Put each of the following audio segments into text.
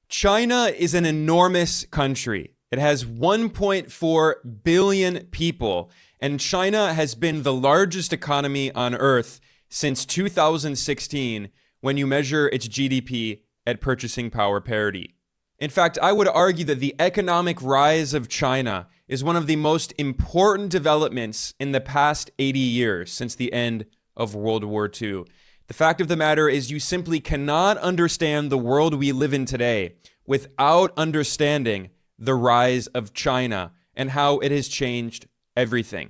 China is an enormous country. It has 1.4 billion people, and China has been the largest economy on Earth since 2016 when you measure its GDP at purchasing power parity. In fact, I would argue that the economic rise of China is one of the most important developments in the past 80 years since the end of World War II. The fact of the matter is you simply cannot understand the world we live in today without understanding the rise of China and how it has changed everything.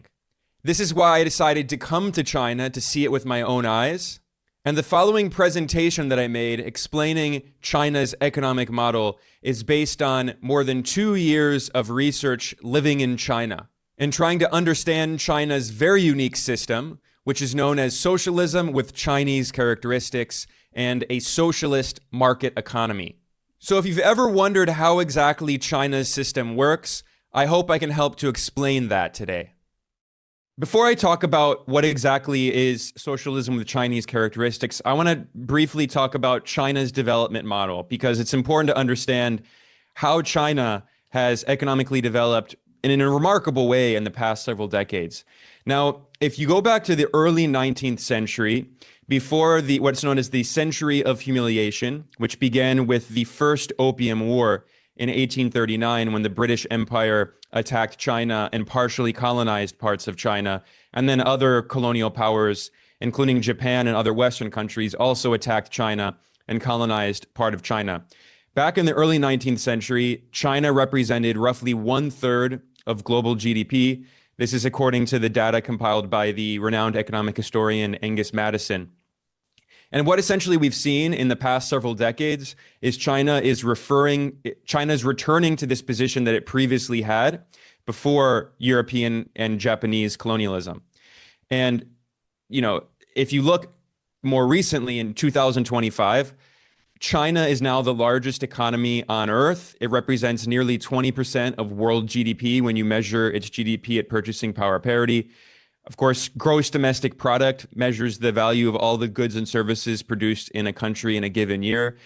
This is why I decided to come to China to see it with my own eyes. And the following presentation that I made explaining China's economic model is based on more than 2 years of research living in China and trying to understand China's very unique system, which is known as socialism with Chinese characteristics and a socialist market economy. So if you've ever wondered how exactly China's system works, I hope I can help to explain that today. Before I talk about what exactly is socialism with Chinese characteristics, I want to briefly talk about China's development model because it's important to understand how China has economically developed in a remarkable way in the past several decades. Now, if you go back to the early 19th century, before what's known as the Century of Humiliation, which began with the First Opium War in 1839 when the British Empire attacked China and partially colonized parts of China, and then other colonial powers, including Japan and other Western countries, also attacked China and colonized part of China. Back in the early 19th century, China represented roughly 1/3 of global GDP. This is according to the data compiled by the renowned economic historian Angus Madison. And what essentially we've seen in the past several decades is China's returning to this position that it previously had before European and Japanese colonialism. And, if you look more recently in 2025, China is now the largest economy on Earth. It represents nearly 20% of world GDP when you measure its GDP at purchasing power parity. Of course, gross domestic product measures the value of all the goods and services produced in a country in a given year.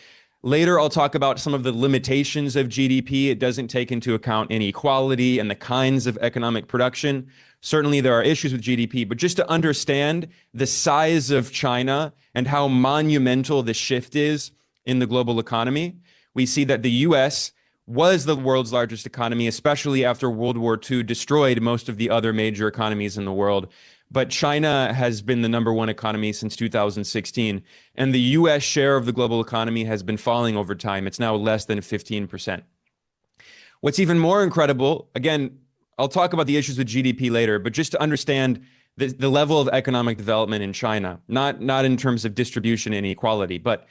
Later, I'll talk about some of the limitations of GDP. It doesn't take into account inequality and the kinds of economic production. Certainly, there are issues with GDP, but just to understand the size of China and how monumental the shift is in the global economy, we see that the US was the world's largest economy, especially after World War II destroyed most of the other major economies in the world. But China has been the number one economy since 2016, and the US share of the global economy has been falling over time. It's now less than 15%. What's even more incredible, again, I'll talk about the issues with GDP later, but just to understand the level of economic development in China, not in terms of distribution and inequality, but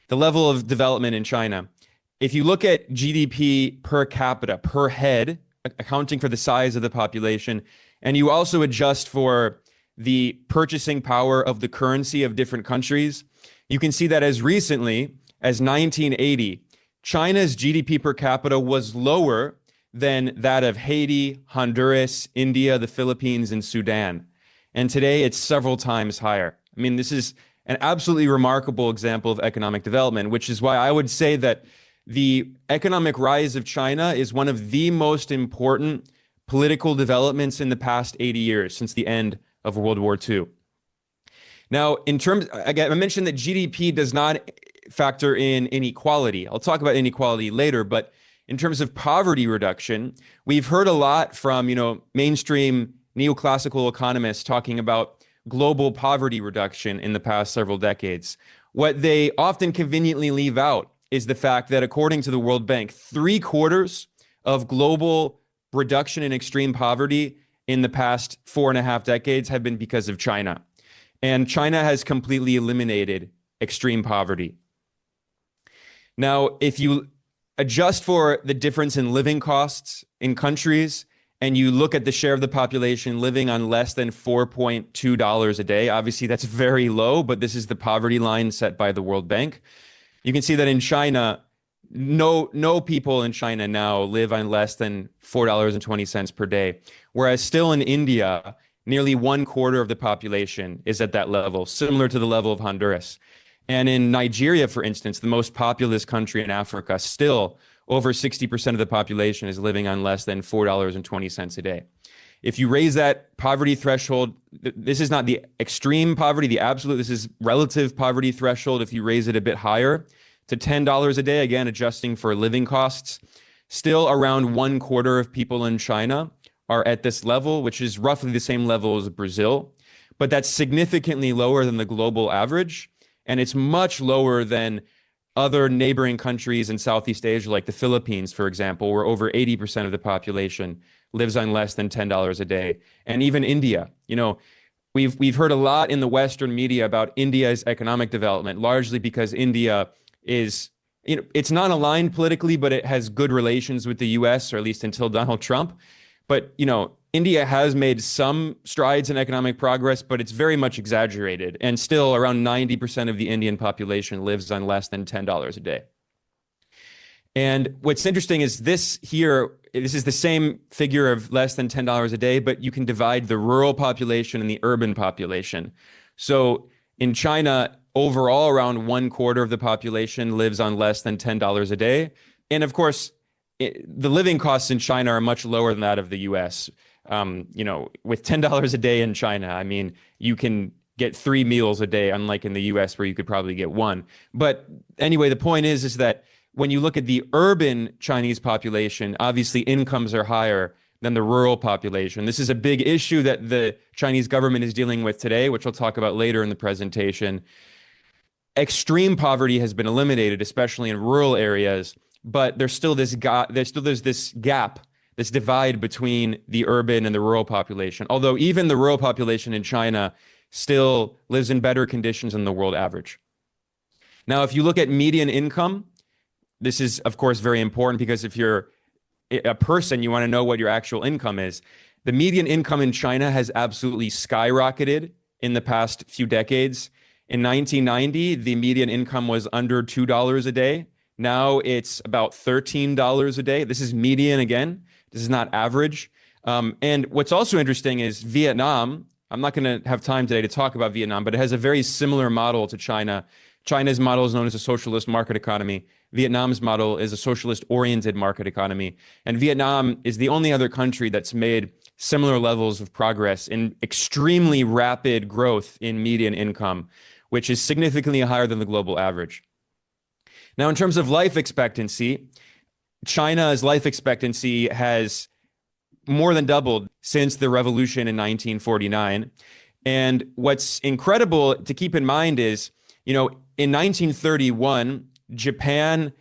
the level of development in China. If you look at GDP per capita, per head, accounting for the size of the population, and you also adjust for the purchasing power of the currency of different countries, you can see that as recently as 1980, China's GDP per capita was lower than that of Haiti, Honduras, India, the Philippines, and Sudan. And today it's several times higher. I mean, this is an absolutely remarkable example of economic development, which is why I would say that the economic rise of China is one of the most important political developments in the past 80 years since the end of World War II. Now, again, I mentioned that GDP does not factor in inequality. I'll talk about inequality later, but in terms of poverty reduction, we've heard a lot from, mainstream neoclassical economists talking about global poverty reduction in the past several decades. What they often conveniently leave out is the fact that according to the World Bank, 3/4 of global reduction in extreme poverty in the past 4.5 decades have been because of China. And China has completely eliminated extreme poverty. Now, if you adjust for the difference in living costs in countries, and you look at the share of the population living on less than $4.2 a day, obviously that's very low, but this is the poverty line set by the World Bank. You can see that in China, no people in China now live on less than $4.20 per day, whereas still in India, nearly 1/4 of the population is at that level, similar to the level of Honduras. And in Nigeria, for instance, the most populous country in Africa, still over 60% of the population is living on less than $4.20 a day. If you raise that poverty threshold, this is not the extreme poverty, the absolute, this is relative poverty threshold. If you raise it a bit higher to $10 a day, again, adjusting for living costs, still around 1/4 of people in China are at this level, which is roughly the same level as Brazil, but that's significantly lower than the global average. And it's much lower than other neighboring countries in Southeast Asia, like the Philippines, for example, where over 80% of the population lives on less than $10 a day. And even India, you know, we've heard a lot in the Western media about India's economic development, largely because India is, you know, it's not aligned politically, but it has good relations with the US, or at least until Donald Trump. But, you know, India has made some strides in economic progress, but it's very much exaggerated. And still around 90% of the Indian population lives on less than $10 a day. And what's interesting is this is the same figure of less than $10 a day, but you can divide the rural population and the urban population. So in China, overall, around 1/4 of the population lives on less than $10 a day. And of course, the living costs in China are much lower than that of the US. You know, with $10 a day in China, I mean, you can get 3 meals a day, unlike in the US where you could probably get 1. But anyway, the point is that when you look at the urban Chinese population, obviously incomes are higher than the rural population. This is a big issue that the Chinese government is dealing with today, which we'll talk about later in the presentation. Extreme poverty has been eliminated, especially in rural areas, but there's still this gap, this divide between the urban and the rural population. Although even the rural population in China still lives in better conditions than the world average. Now, if you look at median income, this is, of course, very important because if you're a person, you want to know what your actual income is. The median income in China has absolutely skyrocketed in the past few decades. In 1990, the median income was under $2 a day. Now it's about $13 a day. This is median again. This is not average. And what's also interesting is Vietnam. I'm not going to have time today to talk about Vietnam, but it has a very similar model to China. China's model is known as a socialist market economy. Vietnam's model is a socialist-oriented market economy. And Vietnam is the only other country that's made similar levels of progress in extremely rapid growth in median income, which is significantly higher than the global average. Now, in terms of life expectancy, China's life expectancy has more than doubled since the revolution in 1949. And what's incredible to keep in mind is, you know, in 1931, Japan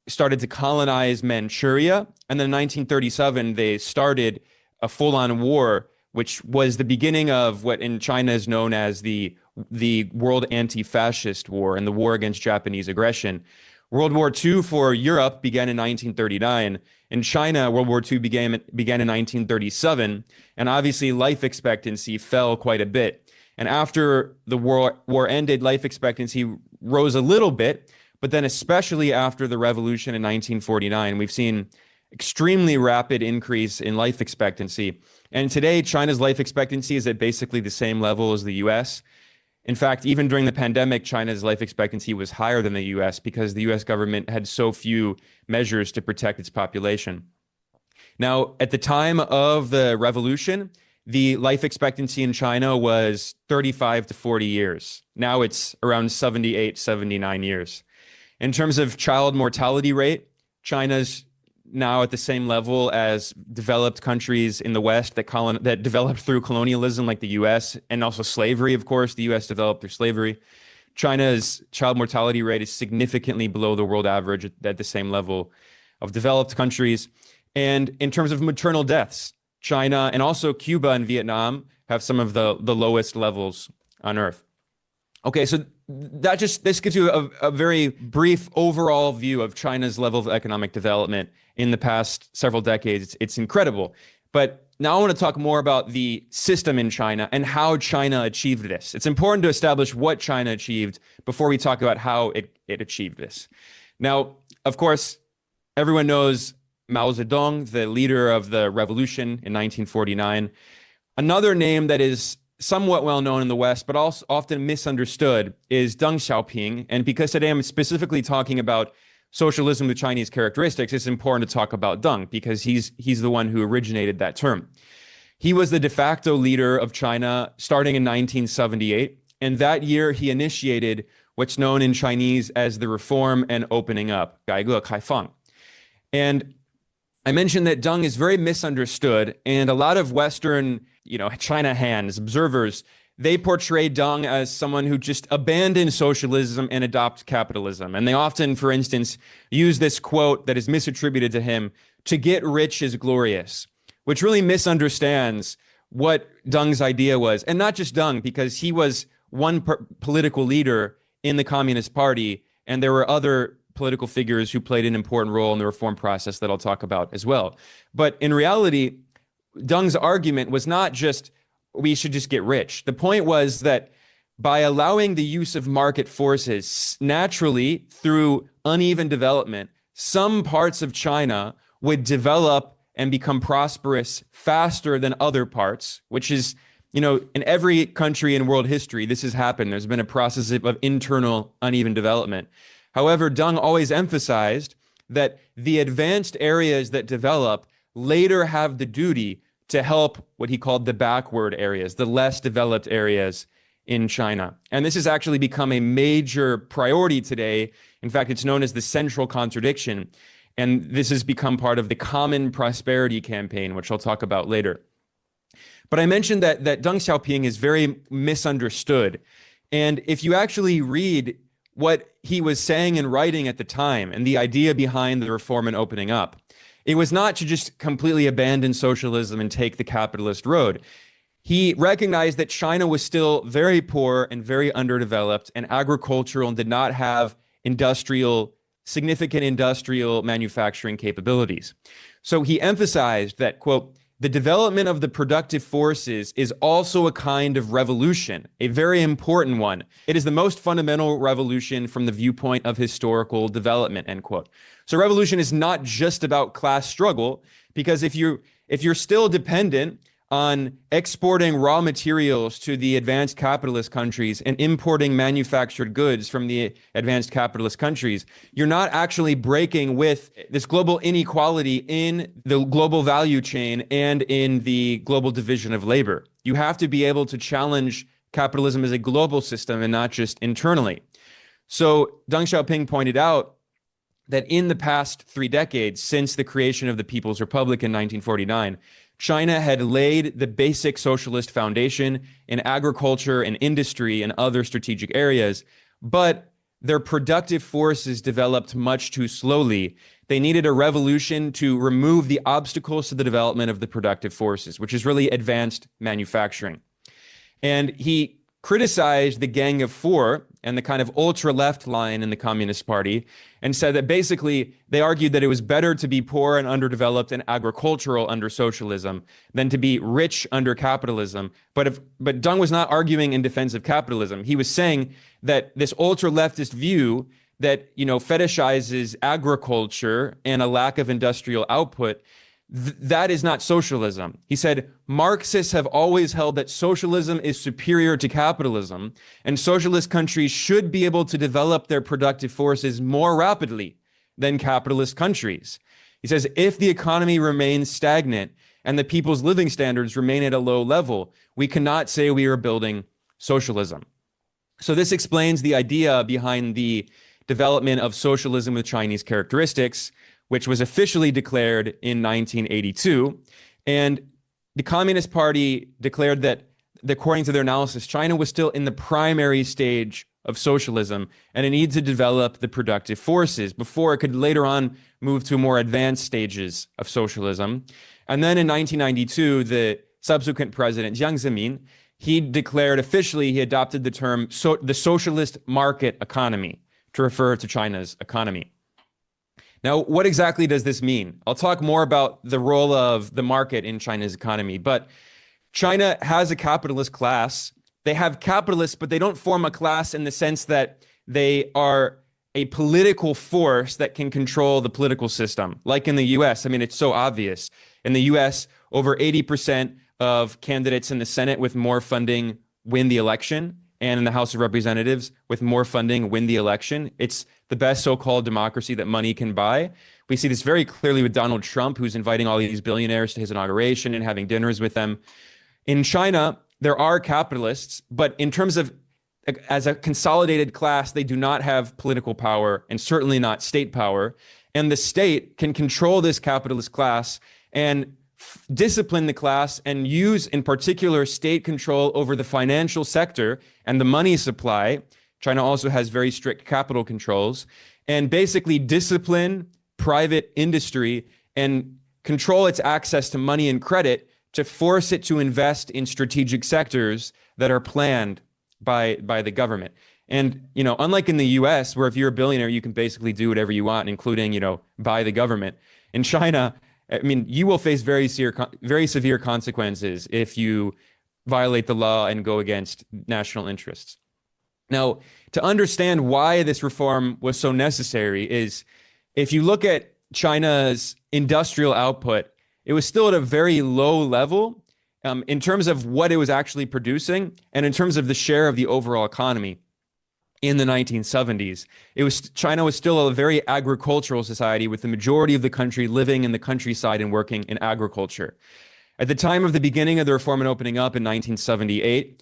started to colonize Manchuria. And then in 1937, they started a full-on war, which was the beginning of what in China is known as the World Anti-Fascist War and the war against Japanese aggression. World War II for Europe began in 1939. In China, World War II began in 1937. And obviously, life expectancy fell quite a bit. And after the war ended, life expectancy rose a little bit. But then especially after the revolution in 1949, we've seen extremely rapid increase in life expectancy. And today, China's life expectancy is at basically the same level as the US. In fact, even during the pandemic, China's life expectancy was higher than the US because the US government had so few measures to protect its population. Now, at the time of the revolution, the life expectancy in China was 35 to 40 years. Now it's around 78, 79 years. In terms of child mortality rate, China's now at the same level as developed countries in the West that developed through colonialism, like the US, and also slavery, of course. The US developed through slavery. China's child mortality rate is significantly below the world average at the same level of developed countries. And in terms of maternal deaths, China and also Cuba and Vietnam have some of the lowest levels on Earth. Okay, so this gives you a very brief overall view of China's level of economic development in the past several decades. It's incredible. But now I want to talk more about the system in China and how China achieved this. It's important to establish what China achieved before we talk about how it achieved this. Now, of course, everyone knows Mao Zedong, the leader of the revolution in 1949. Another name that is somewhat well known in the West, but also often misunderstood, is Deng Xiaoping. And because today I'm specifically talking about socialism with Chinese characteristics, it's important to talk about Deng because he's the one who originated that term. He was the de facto leader of China starting in 1978. And that year he initiated what's known in Chinese as the reform and opening up, 改革开放. And I mentioned that Deng is very misunderstood, and a lot of Western, China hands, observers, they portray Deng as someone who just abandoned socialism and adopted capitalism. And they often, for instance, use this quote that is misattributed to him, "To get rich is glorious," which really misunderstands what Deng's idea was. And not just Deng, because he was one political leader in the Communist Party, and there were other political figures who played an important role in the reform process that I'll talk about as well. But in reality, Deng's argument was not just, we should just get rich. The point was that by allowing the use of market forces naturally through uneven development, some parts of China would develop and become prosperous faster than other parts, which is, in every country in world history, this has happened. There's been a process of internal uneven development. However, Deng always emphasized that the advanced areas that develop later have the duty to help what he called the backward areas, the less developed areas in China. And this has actually become a major priority today. In fact, it's known as the central contradiction. And this has become part of the Common Prosperity Campaign, which I'll talk about later. But I mentioned that Deng Xiaoping is very misunderstood. And if you actually read what he was saying and writing at the time and the idea behind the reform and opening up, it was not to just completely abandon socialism and take the capitalist road. He recognized that China was still very poor and very underdeveloped and agricultural and did not have significant industrial manufacturing capabilities. So he emphasized that, quote, "The development of the productive forces is also a kind of revolution, a very important one. It is the most fundamental revolution from the viewpoint of historical development," end quote. So revolution is not just about class struggle, because if you're still dependent on exporting raw materials to the advanced capitalist countries and importing manufactured goods from the advanced capitalist countries, you're not actually breaking with this global inequality in the global value chain and in the global division of labor. You have to be able to challenge capitalism as a global system and not just internally. So Deng Xiaoping pointed out that in the past 3 decades, since the creation of the People's Republic in 1949, China had laid the basic socialist foundation in agriculture and industry and other strategic areas, but their productive forces developed much too slowly. They needed a revolution to remove the obstacles to the development of the productive forces, which is really advanced manufacturing. And he criticized the Gang of Four and the kind of ultra-left line in the Communist Party and said that basically they argued that it was better to be poor and underdeveloped and agricultural under socialism than to be rich under capitalism. But Deng was not arguing in defense of capitalism. He was saying that this ultra-leftist view that, fetishizes agriculture and a lack of industrial output, that is not socialism. He said, Marxists have always held that socialism is superior to capitalism, and socialist countries should be able to develop their productive forces more rapidly than capitalist countries. He says, if the economy remains stagnant and the people's living standards remain at a low level, we cannot say we are building socialism. So this explains the idea behind the development of socialism with Chinese characteristics, which was officially declared in 1982. And the Communist Party declared that, according to their analysis, China was still in the primary stage of socialism, and it needed to develop the productive forces before it could later on move to more advanced stages of socialism. And then in 1992, the subsequent president, Jiang Zemin, he declared officially, he adopted the term the socialist market economy to refer to China's economy. Now, what exactly does this mean? I'll talk more about the role of the market in China's economy, but China has a capitalist class. They have capitalists, but they don't form a class in the sense that they are a political force that can control the political system. Like in the US, I mean, it's so obvious. In the US, over 80% of candidates in the Senate with more funding win the election, and in the House of Representatives with more funding win the election. It's the best so-called democracy that money can buy. We see this very clearly with Donald Trump, who's inviting all these billionaires to his inauguration and having dinners with them. In China, there are capitalists, but in terms of as a consolidated class, they do not have political power and certainly not state power. And the state can control this capitalist class and discipline the class and use, in particular, state control over the financial sector and the money supply. China also has very strict capital controls, and basically discipline private industry and control its access to money and credit to force it to invest in strategic sectors that are planned by the government. And, you know, unlike in the US, where if you're a billionaire, you can basically do whatever you want, including, you know, buy the government. In China, I mean, you will face very severe consequences if you violate the law and go against national interests. Now, to understand why this reform was so necessary is if you look at China's industrial output, it was still at a very low level in terms of what it was actually producing and in terms of the share of the overall economy. In the 1970s, China was still a very agricultural society, with the majority of the country living in the countryside and working in agriculture. At the time of the beginning of the reform and opening up in 1978,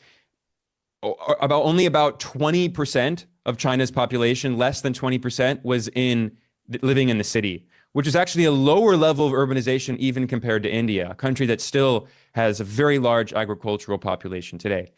only about 20% of China's population, less than 20%, was living in the city, which is actually a lower level of urbanization even compared to India, a country that still has a very large agricultural population today.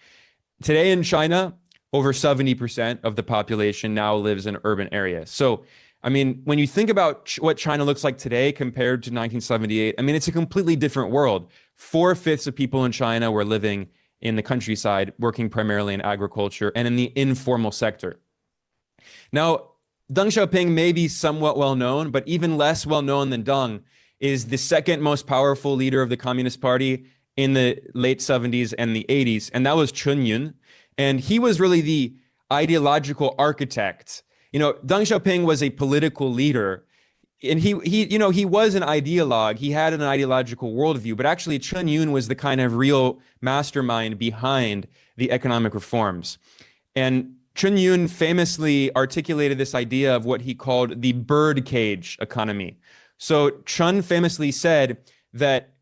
Today in China, over 70% of the population now lives in urban areas. So, I mean, when you think about what China looks like today compared to 1978, I mean, it's a completely different world. 4/5 of people in China were living in the countryside, working primarily in agriculture and in the informal sector. Now, Deng Xiaoping may be somewhat well known, but even less well known than Deng is the second most powerful leader of the Communist Party in the late 70s and the 80s, and that was Chen Yun. And he was really the ideological architect. You know, Deng Xiaoping was a political leader, and he was an ideologue. He had an ideological worldview, but actually Chen Yun was the kind of real mastermind behind the economic reforms. And Chen Yun famously articulated this idea of what he called the bird cage economy. So Chen famously said that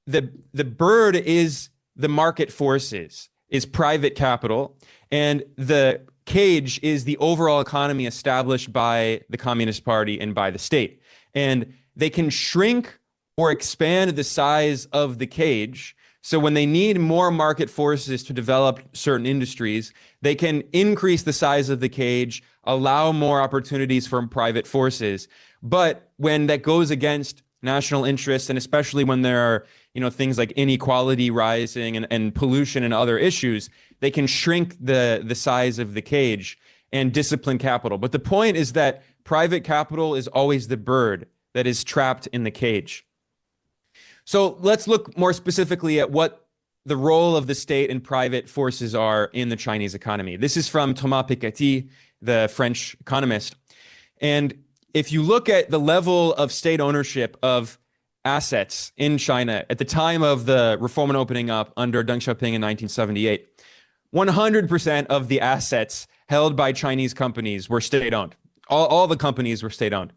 the bird is the market forces, is private capital, and the cage is the overall economy established by the Communist Party and by the state. And they can shrink or expand the size of the cage. So when they need more market forces to develop certain industries, they can increase the size of the cage, allow more opportunities from private forces. But when that goes against national interests, and especially when there are, you know, things like inequality rising and pollution and other issues, they can shrink the size of the cage and discipline capital. But the point is that private capital is always the bird that is trapped in the cage. So let's look more specifically at what the role of the state and private forces are in the Chinese economy. This is from Thomas Piketty, the French economist. And if you look at the level of state ownership of assets in China at the time of the reform and opening up under Deng Xiaoping in 1978, 100% of the assets held by Chinese companies were state-owned. All the companies were state-owned.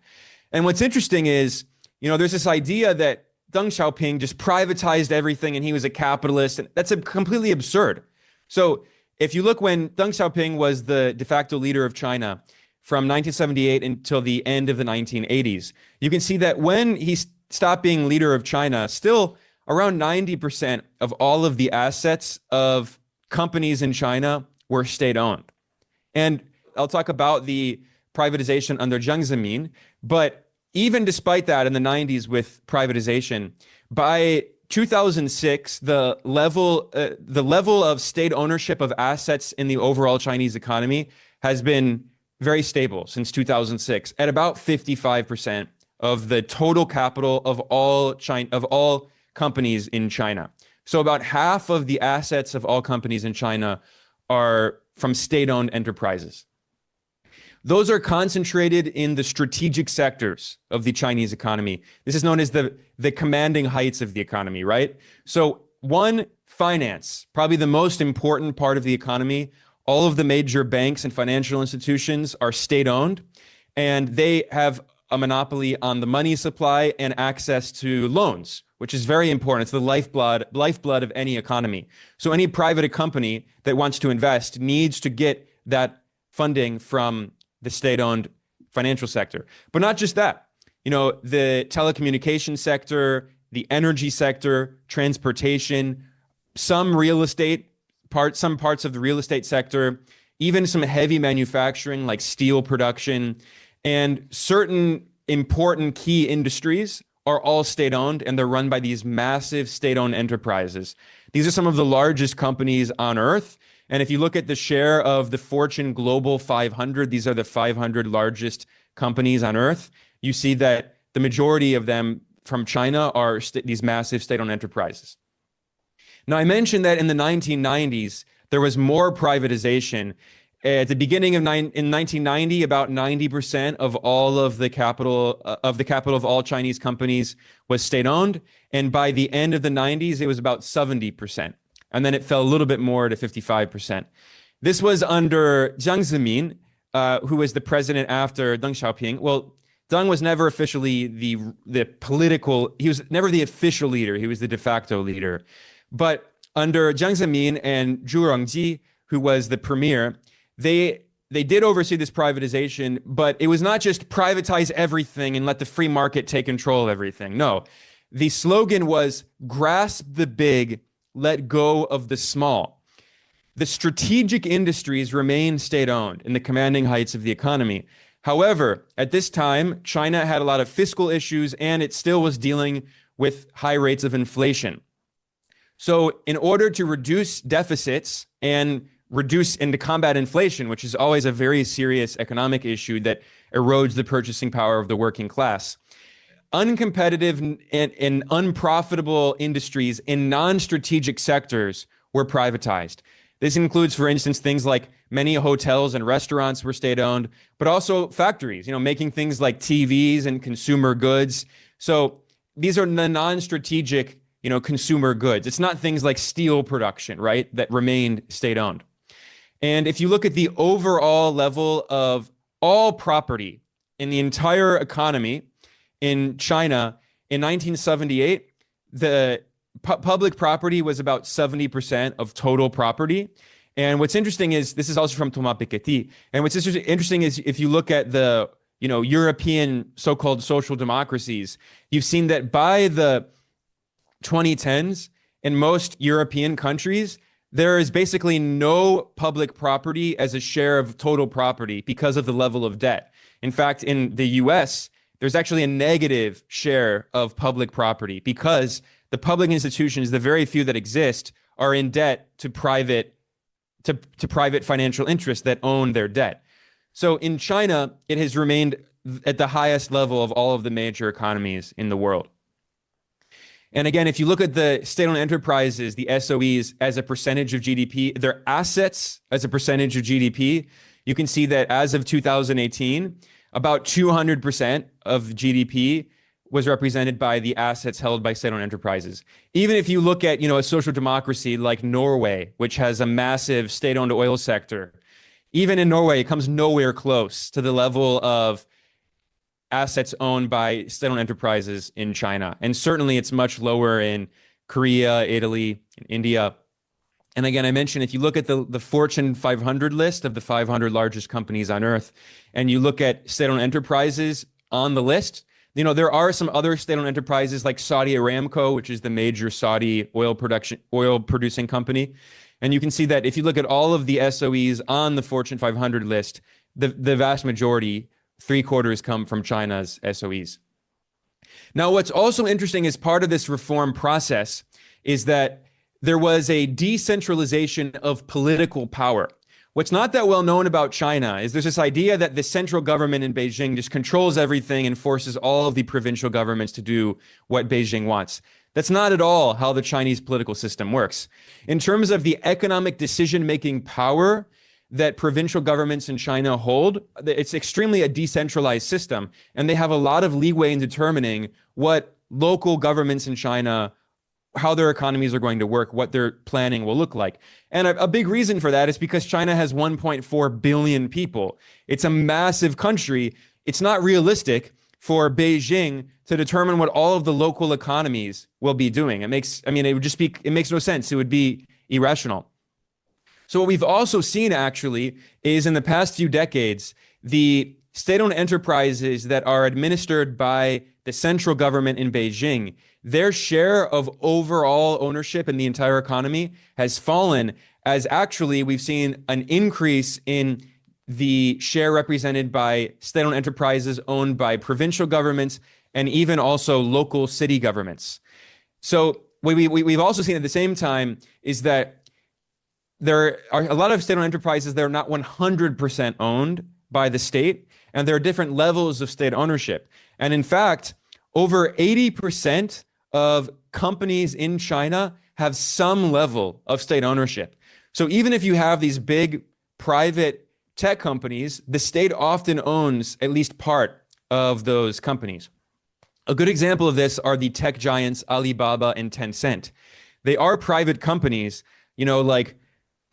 And what's interesting is, you know, there's this idea that Deng Xiaoping just privatized everything and he was a capitalist. And that's completely absurd. So if you look when Deng Xiaoping was the de facto leader of China from 1978 until the end of the 1980s, you can see that when he stopped being leader of China, still around 90% of all of the assets of companies in China were state-owned. And I'll talk about the privatization under Jiang Zemin, but even despite that in the 90s with privatization, by 2006, the level of state ownership of assets in the overall Chinese economy has been very stable since 2006 at about 55% of the total capital of all companies in China. So about half of the assets of all companies in China are from state-owned enterprises. Those are concentrated in the strategic sectors of the Chinese economy. This is known as the commanding heights of the economy, right? So one, finance, probably the most important part of the economy. All of the major banks and financial institutions are state-owned, and they have a monopoly on the money supply and access to loans, which is very important. It's the lifeblood of any economy. So any private company that wants to invest needs to get that funding from the state-owned financial sector. But not just that. The telecommunication sector, the energy sector, transportation, some real estate, some parts of the real estate sector, even some heavy manufacturing like steel production, and certain important key industries are all state-owned, and they're run by these massive state-owned enterprises. These are some of the largest companies on earth. And if you look at the share of the Fortune Global 500, these are the 500 largest companies on earth, you see that the majority of them from China are these massive state-owned enterprises. Now, I mentioned that in the 1990s, there was more privatization. At the beginning of in 1990, about 90% of all of the capital of all Chinese companies was state-owned. And by the end of the 90s, it was about 70%. And then it fell a little bit more to 55%. This was under Jiang Zemin, who was the president after Deng Xiaoping. Well, Deng was never officially he was never the official leader. He was the de facto leader. But under Jiang Zemin and Zhu Rongji, who was the premier, they did oversee this privatization, but it was not just privatize everything and let the free market take control of everything. No, the slogan was grasp the big, let go of the small. The strategic industries remain state-owned in the commanding heights of the economy. However, at this time, China had a lot of fiscal issues, and it still was dealing with high rates of inflation. So in order to reduce deficits and to combat inflation, which is always a very serious economic issue that erodes the purchasing power of the working class, uncompetitive and unprofitable industries in non-strategic sectors were privatized. This includes, for instance, things like many hotels and restaurants were state-owned, but also factories, making things like TVs and consumer goods. So these are the non-strategic, consumer goods. It's not things like steel production, right, that remained state-owned. And if you look at the overall level of all property in the entire economy in China in 1978, the public property was about 70% of total property. And what's interesting is, this is also from Thomas Piketty, and what's interesting is if you look at the European so-called social democracies, you've seen that by the 2010s, in most European countries, there is basically no public property as a share of total property because of the level of debt. In fact, in the US, there's actually a negative share of public property because the public institutions, the very few that exist, are in debt to private financial interests that own their debt. So in China, it has remained at the highest level of all of the major economies in the world. And again, if you look at the state-owned enterprises, the SOEs, as a percentage of GDP, their assets as a percentage of GDP, you can see that as of 2018, about 200% of GDP was represented by the assets held by state-owned enterprises. Even if you look at, a social democracy like Norway, which has a massive state-owned oil sector, even in Norway, it comes nowhere close to the level of assets owned by state-owned enterprises in China. And certainly it's much lower in Korea, Italy, and India. And again, I mentioned, if you look at the Fortune 500 list of the 500 largest companies on earth, and you look at state-owned enterprises on the list, there are some other state-owned enterprises like Saudi Aramco, which is the major Saudi oil producing company. And you can see that if you look at all of the SOEs on the Fortune 500 list, the vast majority, 3/4, come from China's SOEs. Now, what's also interesting as part of this reform process is that there was a decentralization of political power. What's not that well known about China is there's this idea that the central government in Beijing just controls everything and forces all of the provincial governments to do what Beijing wants. That's not at all how the Chinese political system works. In terms of the economic decision-making power that provincial governments in China hold, it's extremely a decentralized system, and they have a lot of leeway in determining what local governments in China how their economies are going to work, what their planning will look like. And a big reason for that is because China has 1.4 billion people. It's a massive country. It's not realistic for Beijing to determine what all of the local economies will be doing. It makes no sense. It would be irrational. So what we've also seen actually is in the past few decades, the state-owned enterprises that are administered by the central government in Beijing, their share of overall ownership in the entire economy has fallen, as actually we've seen an increase in the share represented by state-owned enterprises owned by provincial governments and even also local city governments. So what we've also seen at the same time is that there are a lot of state-owned enterprises that are not 100% owned by the state, and there are different levels of state ownership. And in fact, over 80% of companies in China have some level of state ownership. So even if you have these big private tech companies, the state often owns at least part of those companies. A good example of this are the tech giants Alibaba and Tencent. They are private companies, like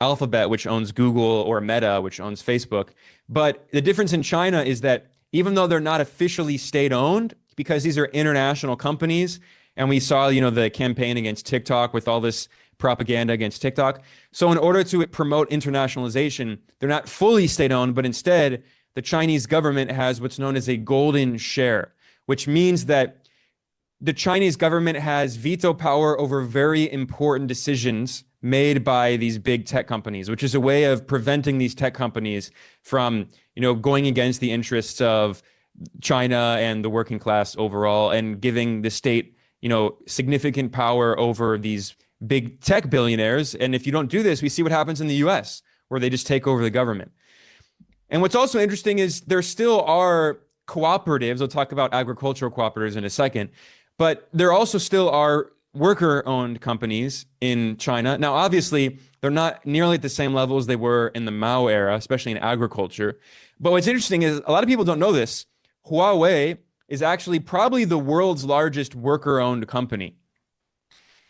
Alphabet, which owns Google, or Meta, which owns Facebook. But the difference in China is that even though they're not officially state-owned, because these are international companies, and we saw, the campaign against TikTok with all this propaganda against TikTok. So in order to promote internationalization, they're not fully state-owned, but instead, the Chinese government has what's known as a golden share, which means that the Chinese government has veto power over very important decisions made by these big tech companies, which is a way of preventing these tech companies from, going against the interests of China and the working class overall, and giving the state, significant power over these big tech billionaires. And if you don't do this, we see what happens in the US, where they just take over the government. And what's also interesting is there still are cooperatives. We'll talk about agricultural cooperatives in a second, but there also still are worker-owned companies in China. Now, obviously, they're not nearly at the same level as they were in the Mao era, especially in agriculture. But what's interesting is a lot of people don't know this. Huawei is actually probably the world's largest worker-owned company.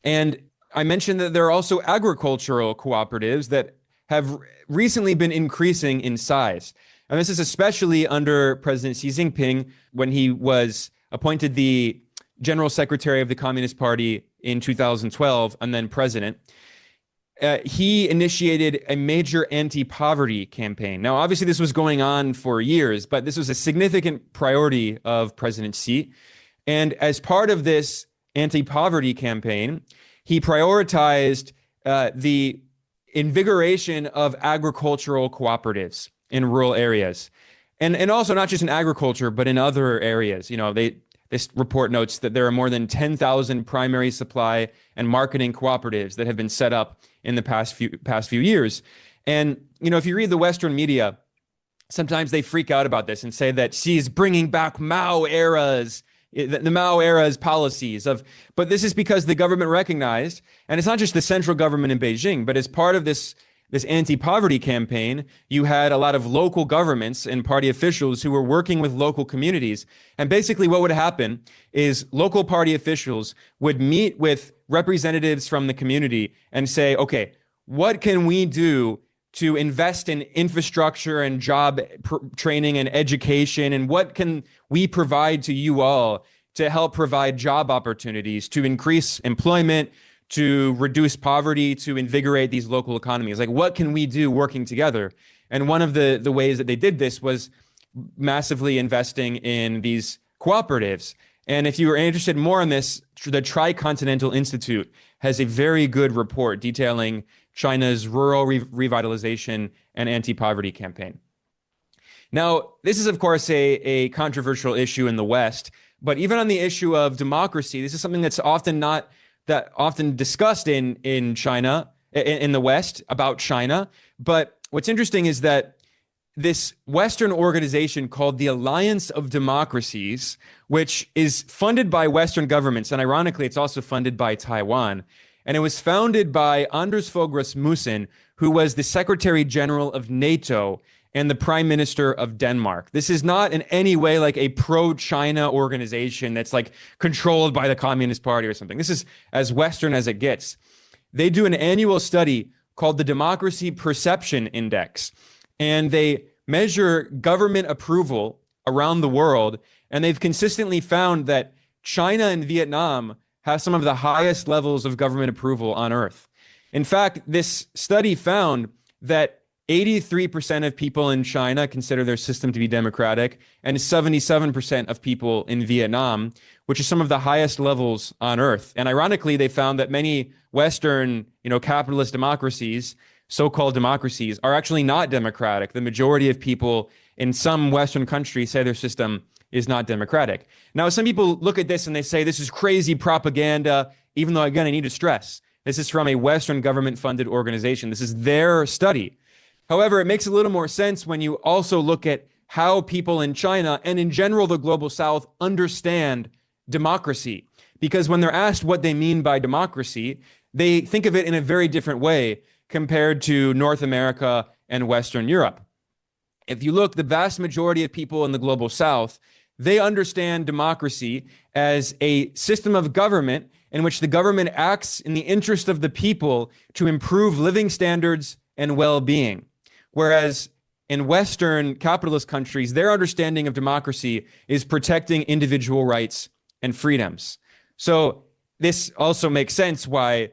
And I mentioned that there are also agricultural cooperatives that have recently been increasing in size. And this is especially under President Xi Jinping, when he was appointed the General Secretary of the Communist Party in 2012 and then president. He initiated a major anti-poverty campaign. Now, obviously, this was going on for years, but this was a significant priority of President Xi. And as part of this anti-poverty campaign, he prioritized the invigoration of agricultural cooperatives in rural areas. And also not just in agriculture, but in other areas. This report notes that there are more than 10,000 primary supply and marketing cooperatives that have been set up in the past few years. And, if you read the Western media, sometimes they freak out about this and say that Xi is bringing back Mao era's policies but this is because the government recognized, and it's not just the central government in Beijing, but as part of this anti-poverty campaign, you had a lot of local governments and party officials who were working with local communities. And basically what would happen is local party officials would meet with representatives from the community and say, okay, what can we do to invest in infrastructure and job training and education? And what can we provide to you all to help provide job opportunities, to increase employment, to reduce poverty, to invigorate these local economies? Like, what can we do working together? And one of the ways that they did this was massively investing in these cooperatives. And if you are interested more in this, the Tricontinental Institute has a very good report detailing China's rural revitalization and anti-poverty campaign. Now, this is, of course, a controversial issue in the West, but even on the issue of democracy, this is something that's often not that often discussed in China, in the West, about China. But what's interesting is that this Western organization called the Alliance of Democracies, which is funded by Western governments, and ironically, it's also funded by Taiwan, and it was founded by Anders Fogh Rasmussen, who was the Secretary General of NATO and the Prime Minister of Denmark. This is not in any way like a pro-China organization that's like controlled by the Communist Party or something. This is as Western as it gets. They do an annual study called the Democracy Perception Index, and they measure government approval around the world, and they've consistently found that China and Vietnam have some of the highest levels of government approval on earth. In fact, this study found that 83% of people in China consider their system to be democratic, and 77% of people in Vietnam, which is some of the highest levels on earth. And ironically, they found that many Western, capitalist democracies, so-called democracies, are actually not democratic. The majority of people in some Western countries say their system is not democratic. Now, some people look at this and they say this is crazy propaganda, even though, again, I need to stress, this is from a Western government-funded organization. This is their study. However, it makes a little more sense when you also look at how people in China and in general the global South understand democracy. Because when they're asked what they mean by democracy, they think of it in a very different way compared to North America and Western Europe. If you look, the vast majority of people in the global South, they understand democracy as a system of government in which the government acts in the interest of the people to improve living standards and well-being. Whereas in Western capitalist countries, their understanding of democracy is protecting individual rights and freedoms. So this also makes sense why,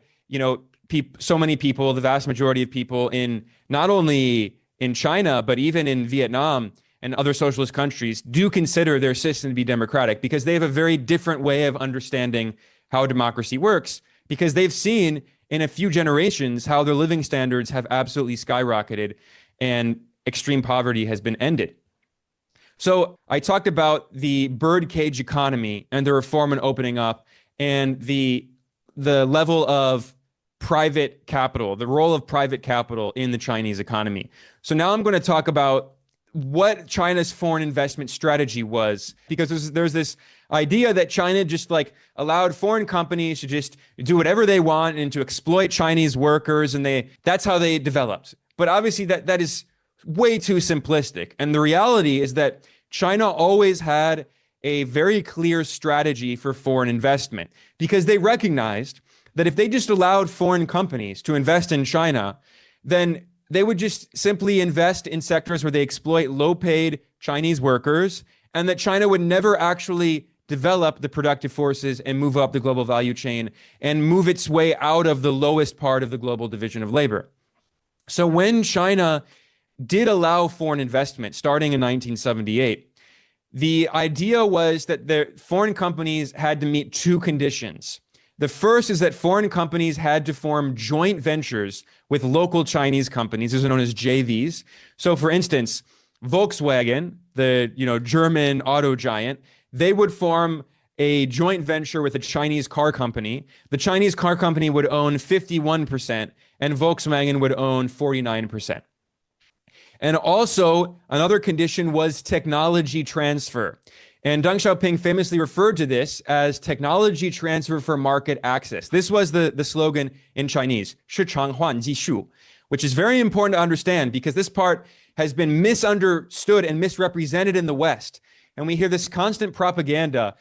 so many people, the vast majority of people in not only in China, but even in Vietnam and other socialist countries do consider their system to be democratic, because they have a very different way of understanding how democracy works, because they've seen in a few generations how their living standards have absolutely skyrocketed and extreme poverty has been ended. So I talked about the birdcage economy and the reform and opening up and the level of private capital, the role of private capital in the Chinese economy. So now I'm going to talk about what China's foreign investment strategy was, because there's this idea that China just like allowed foreign companies to just do whatever they want and to exploit Chinese workers, and that's how they developed. But obviously that is way too simplistic. And the reality is that China always had a very clear strategy for foreign investment, because they recognized that if they just allowed foreign companies to invest in China, then they would just simply invest in sectors where they exploit low-paid Chinese workers, and that China would never actually develop the productive forces and move up the global value chain and move its way out of the lowest part of the global division of labor. So when China did allow foreign investment starting in 1978, the idea was that the foreign companies had to meet two conditions. The first is that foreign companies had to form joint ventures with local Chinese companies. These are known as JVs. So for instance, Volkswagen, the German auto giant, they would form a joint venture with a Chinese car company. The Chinese car company would own 51% and Volkswagen would own 49%. And also another condition was technology transfer. And Deng Xiaoping famously referred to this as technology transfer for market access. This was the slogan in Chinese, 市场换技术, which is very important to understand because this part has been misunderstood and misrepresented in the West. And we hear this constant propaganda,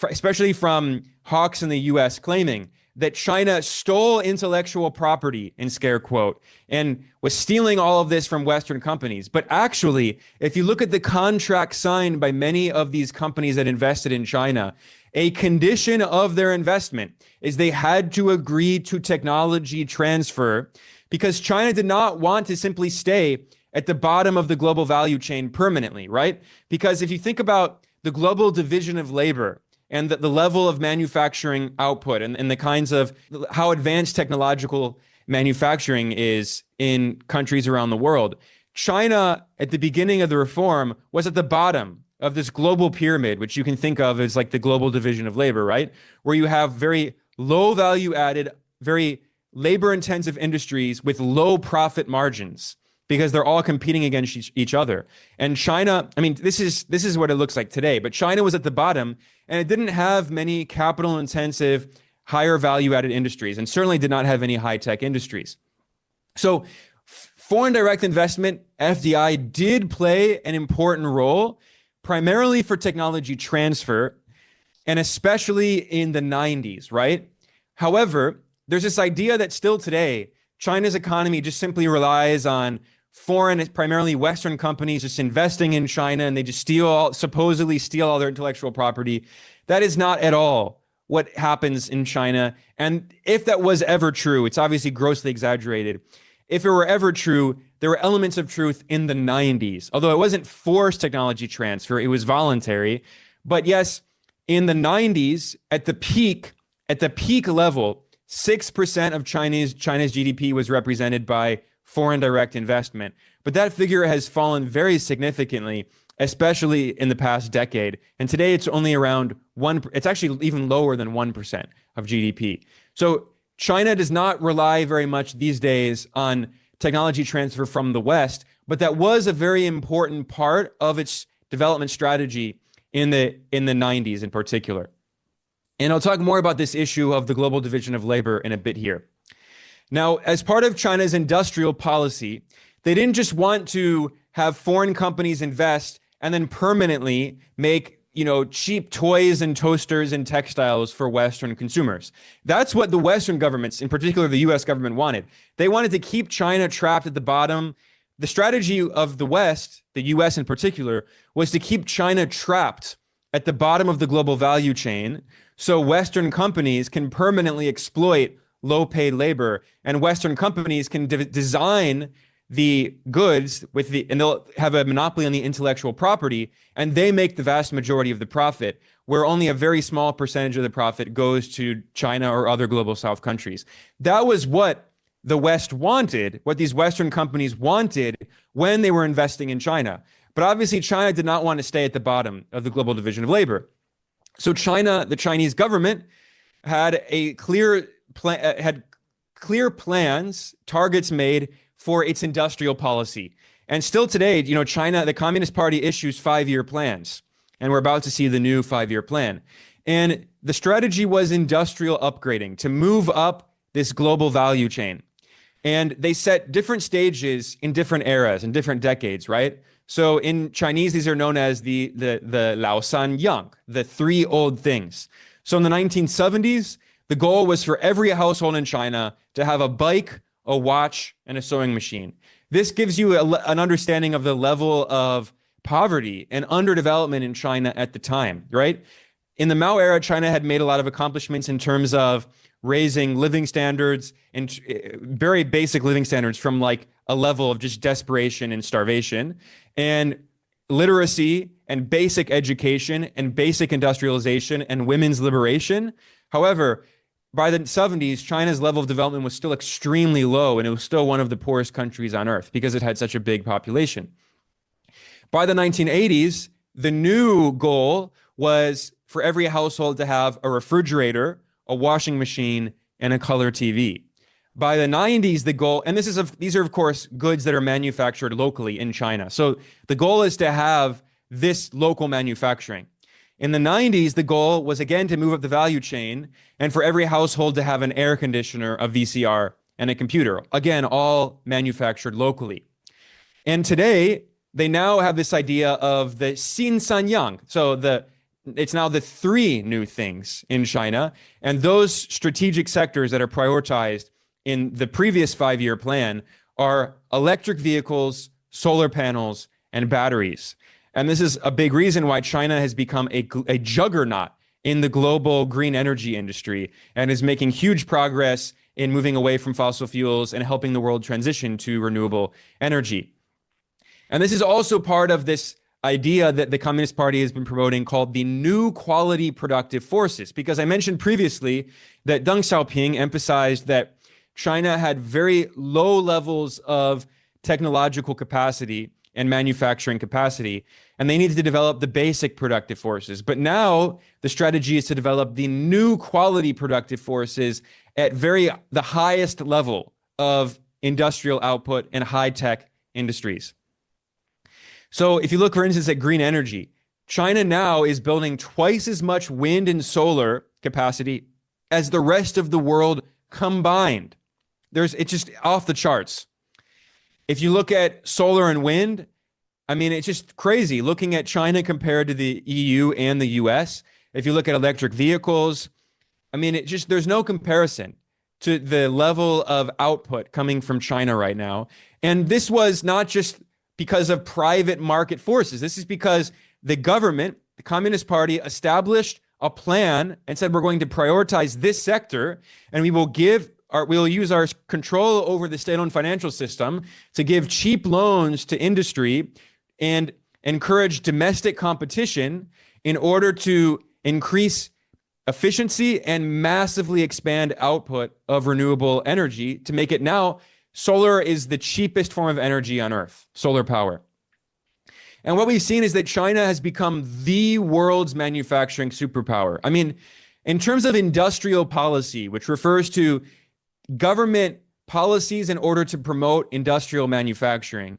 especially from hawks in the US, claiming that China stole intellectual property, in scare quote, and was stealing all of this from Western companies. But actually, if you look at the contract signed by many of these companies that invested in China, a condition of their investment is they had to agree to technology transfer, because China did not want to simply stay at the bottom of the global value chain permanently, right? Because if you think about the global division of labor, and the level of manufacturing output and the kinds of how advanced technological manufacturing is in countries around the world, China at the beginning of the reform was at the bottom of this global pyramid, which you can think of as like the global division of labor, right? Where you have very low value added, very labor intensive industries with low profit margins, because they're all competing against each other. And China, I mean, this is what it looks like today, but China was at the bottom and it didn't have many capital intensive, higher value added industries, and certainly did not have any high tech industries. So Foreign direct investment, FDI, did play an important role, primarily for technology transfer, and especially in the 90s, right? However, there's this idea that still today, China's economy just simply relies on foreign, primarily Western companies just investing in China, and they just supposedly steal all their intellectual property. That is not at all what happens in China. And if that was ever true, it's obviously grossly exaggerated. If it were ever true, there were elements of truth in the 90s. Although it wasn't forced technology transfer, it was voluntary. But yes, in the 90s, at the peak level, 6% of China's GDP was represented by foreign direct investment. But that figure has fallen very significantly, especially in the past decade. And today it's only around it's actually even lower than 1% of GDP. So China does not rely very much these days on technology transfer from the West, but that was a very important part of its development strategy in the 90s in particular. And I'll talk more about this issue of the global division of labor in a bit here. Now, as part of China's industrial policy, they didn't just want to have foreign companies invest and then permanently make cheap toys and toasters and textiles for Western consumers. That's what the Western governments, in particular the US government, wanted. They wanted to keep China trapped at the bottom. The strategy of the West, the US in particular, was to keep China trapped at the bottom of the global value chain so Western companies can permanently exploit low-paid labor, and Western companies can design the goods and they'll have a monopoly on the intellectual property, and they make the vast majority of the profit, where only a very small percentage of the profit goes to China or other global South countries. That was what the West wanted, what these Western companies wanted when they were investing in China. But obviously, China did not want to stay at the bottom of the global division of labor. So the Chinese government had clear plans, targets made for its industrial policy. And still today, China, the Communist Party issues 5-year plans. And we're about to see the new 5-year plan. And the strategy was industrial upgrading, to move up this global value chain. And they set different stages in different eras, in different decades, right? So in Chinese, these are known as the Lao San Yang, the 3 old things. So in the 1970s, the goal was for every household in China to have a bike, a watch, and a sewing machine. This gives you an understanding of the level of poverty and underdevelopment in China at the time, right? In the Mao era, China had made a lot of accomplishments in terms of raising living standards and very basic living standards from like a level of just desperation and starvation, and literacy and basic education and basic industrialization and women's liberation. However, by the 70s, China's level of development was still extremely low, and it was still one of the poorest countries on earth because it had such a big population. By the 1980s, the new goal was for every household to have a refrigerator, a washing machine, and a color TV. By the 90s, the goal, and these are of course goods that are manufactured locally in China. So the goal is to have this local manufacturing. In the 90s, the goal was again to move up the value chain and for every household to have an air conditioner, a VCR, and a computer. Again, all manufactured locally. And today, they now have this idea of the Xin San Yang. So it's now the 3 new things in China. And those strategic sectors that are prioritized in the previous 5-year plan are electric vehicles, solar panels, and batteries. And this is a big reason why China has become a juggernaut in the global green energy industry and is making huge progress in moving away from fossil fuels and helping the world transition to renewable energy. And this is also part of this idea that the Communist Party has been promoting called the new quality productive forces. Because I mentioned previously that Deng Xiaoping emphasized that China had very low levels of technological capacity and manufacturing capacity, and they needed to develop the basic productive forces. But now the strategy is to develop the new quality productive forces at the highest level of industrial output and high-tech industries. So if you look, for instance, at green energy, China now is building twice as much wind and solar capacity as the rest of the world combined. It's just off the charts. If you look at solar and wind, I mean, it's just crazy looking at China compared to the EU and the US. If you look at electric vehicles, I mean, there's no comparison to the level of output coming from China right now. And this was not just because of private market forces. This is because the government, the Communist Party, established a plan and said, we're going to prioritize this sector, and we'll use our control over the state-owned financial system to give cheap loans to industry and encourage domestic competition in order to increase efficiency and massively expand output of renewable energy to make it now solar is the cheapest form of energy on earth, solar power. And what we've seen is that China has become the world's manufacturing superpower. I mean, in terms of industrial policy, which refers to government policies in order to promote industrial manufacturing,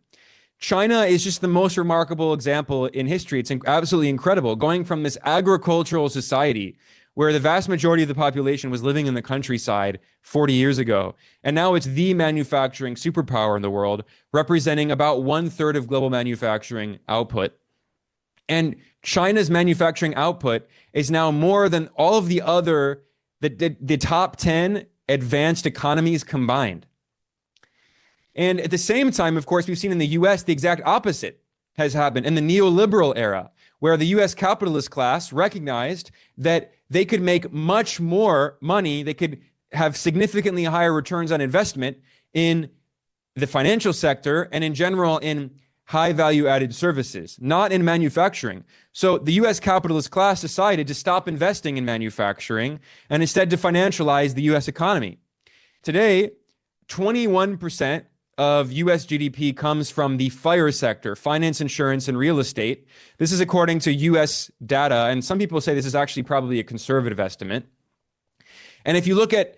China is just the most remarkable example in history. It's absolutely incredible. Going from this agricultural society where the vast majority of the population was living in the countryside 40 years ago, and now it's the manufacturing superpower in the world, representing about 1/3 of global manufacturing output. And China's manufacturing output is now more than all of the top 10 advanced economies combined. And at the same time, of course, we've seen in the US the exact opposite has happened in the neoliberal era, where the US capitalist class recognized that they could make much more money, they could have significantly higher returns on investment in the financial sector and in general in high value added services, not in manufacturing. So the US capitalist class decided to stop investing in manufacturing and instead to financialize the US economy. Today, 21% of US GDP comes from the FIRE sector, finance, insurance, and real estate. This is according to US data, and some people say this is actually probably a conservative estimate. And if you look at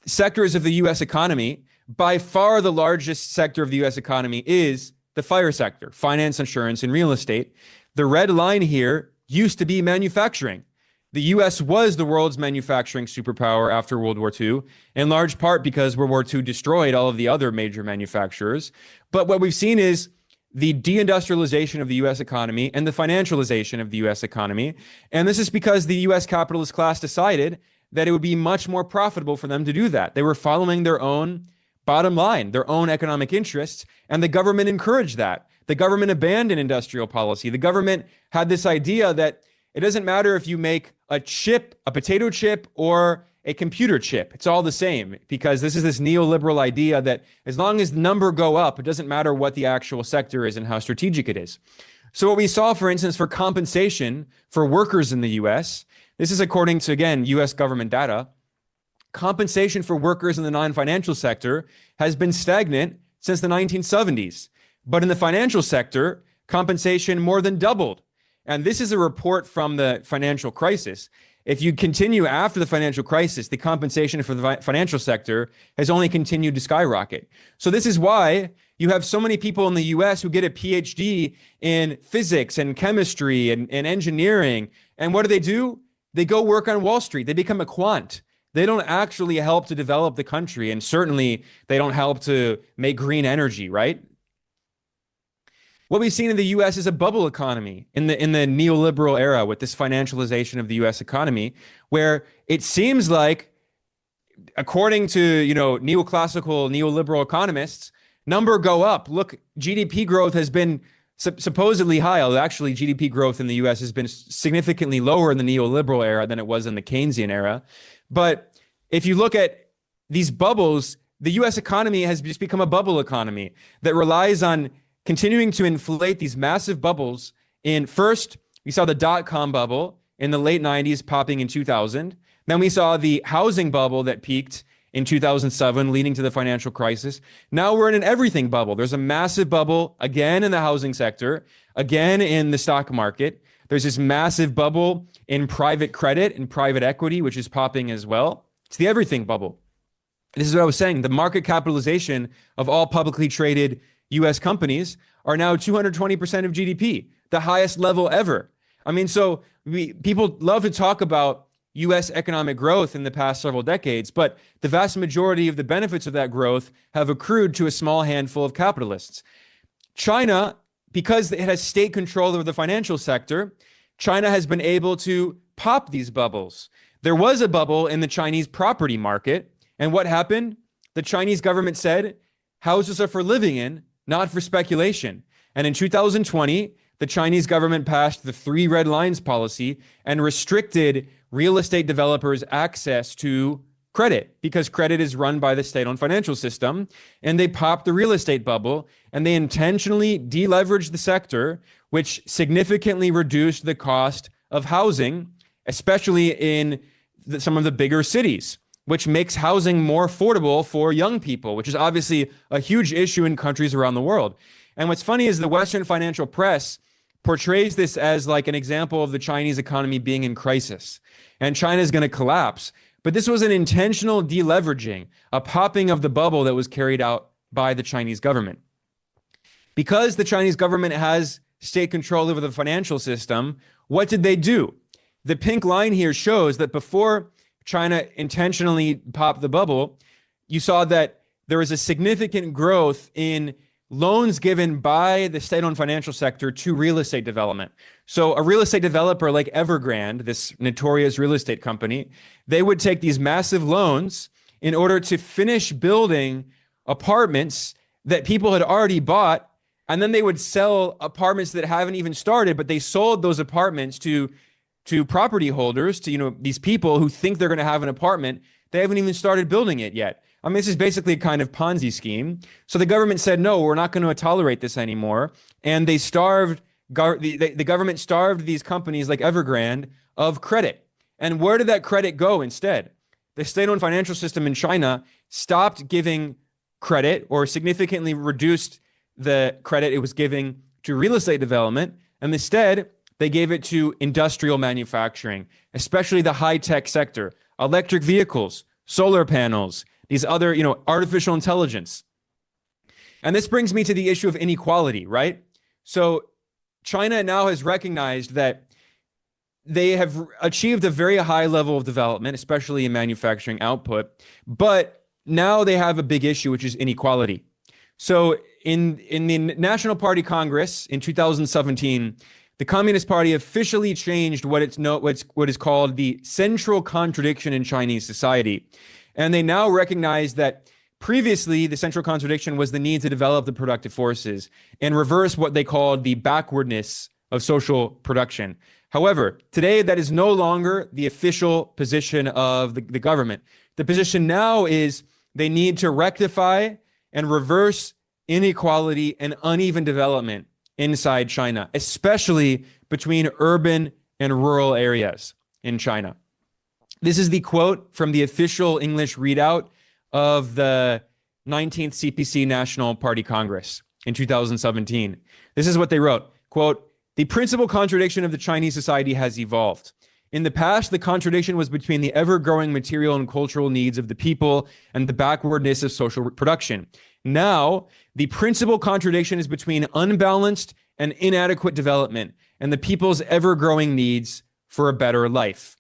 sectors of the US economy, by far the largest sector of the US economy is the FIRE sector, finance, insurance, and real estate. The red line here used to be manufacturing. The US was the world's manufacturing superpower after World War II, in large part because World War II destroyed all of the other major manufacturers. But what we've seen is the deindustrialization of the US economy and the financialization of the US economy. And this is because the US capitalist class decided that it would be much more profitable for them to do that. They were following their own bottom line, their own economic interests, and the government encouraged that. The government abandoned industrial policy. The government had this idea that it doesn't matter if you make a chip, a potato chip, or a computer chip. It's all the same, because this is this neoliberal idea that as long as the number go up, it doesn't matter what the actual sector is and how strategic it is. So what we saw, for instance, for compensation for workers in the US, this is according to, again, US government data, compensation for workers in the non-financial sector has been stagnant since the 1970s. But in the financial sector, compensation more than doubled. And this is a report from the financial crisis. If you continue after the financial crisis, the compensation for the financial sector has only continued to skyrocket. So this is why you have so many people in the US who get a PhD in physics and chemistry and engineering. And what do? They go work on Wall Street. They become a quant. They don't actually help to develop the country. And certainly they don't help to make green energy, right? What we've seen in the US is a bubble economy in the neoliberal era with this financialization of the US economy, where it seems like, according to neoclassical, neoliberal economists, number go up. Look, GDP growth has been supposedly high, although actually GDP growth in the US has been significantly lower in the neoliberal era than it was in the Keynesian era. But if you look at these bubbles, the US economy has just become a bubble economy that relies on continuing to inflate these massive bubbles. First, we saw the dot-com bubble in the late 90s popping in 2000. Then we saw the housing bubble that peaked in 2007, leading to the financial crisis. Now we're in an everything bubble. There's a massive bubble, again in the housing sector, again in the stock market. There's this massive bubble in private credit and private equity, which is popping as well. It's the everything bubble. This is what I was saying. The market capitalization of all publicly traded US companies are now 220% of GDP, the highest level ever. I mean, so people love to talk about US economic growth in the past several decades, but the vast majority of the benefits of that growth have accrued to a small handful of capitalists. China, because it has state control over the financial sector, China has been able to pop these bubbles. There was a bubble in the Chinese property market, and what happened? The Chinese government said, houses are for living in, not for speculation. And in 2020, the Chinese government passed the 3 red lines policy and restricted real estate developers' access to credit, because credit is run by the state-owned financial system. And they popped the real estate bubble, and they intentionally deleveraged the sector, which significantly reduced the cost of housing, especially in some of the bigger cities, which makes housing more affordable for young people, which is obviously a huge issue in countries around the world. And what's funny is the Western financial press portrays this as like an example of the Chinese economy being in crisis and China is going to collapse. But this was an intentional deleveraging, a popping of the bubble that was carried out by the Chinese government. Because the Chinese government has state control over the financial system, what did they do? The pink line here shows that before China intentionally popped the bubble, you saw that there was a significant growth in loans given by the state-owned financial sector to real estate development. So a real estate developer like Evergrande, this notorious real estate company, they would take these massive loans in order to finish building apartments that people had already bought, and then they would sell apartments that haven't even started, but they sold those apartments to property holders, to these people who think they're going to have an apartment. They haven't even started building it yet. I mean, this is basically a kind of Ponzi scheme. So the government said, no, we're not going to tolerate this anymore. And they the government starved these companies like Evergrande of credit. And where did that credit go instead? The state-owned financial system in China stopped giving credit or significantly reduced the credit it was giving to real estate development. And instead, they gave it to industrial manufacturing, especially the high-tech sector, electric vehicles, solar panels, these other, artificial intelligence. And this brings me to the issue of inequality, right? So China now has recognized that they have achieved a very high level of development, especially in manufacturing output, but now they have a big issue, which is inequality. So in the National Party Congress in 2017, the Communist Party officially changed what is called the central contradiction in Chinese society. And they now recognize that previously the central contradiction was the need to develop the productive forces and reverse what they called the backwardness of social production. However, today that is no longer the official position of the government. The position now is they need to rectify and reverse inequality and uneven development inside China, especially between urban and rural areas in China. This is the quote from the official English readout of the 19th CPC National Party Congress in 2017. This is what they wrote, quote, "The principal contradiction of the Chinese society has evolved. In the past, the contradiction was between the ever-growing material and cultural needs of the people and the backwardness of social production. Now, the principal contradiction is between unbalanced and inadequate development and the people's ever-growing needs for a better life.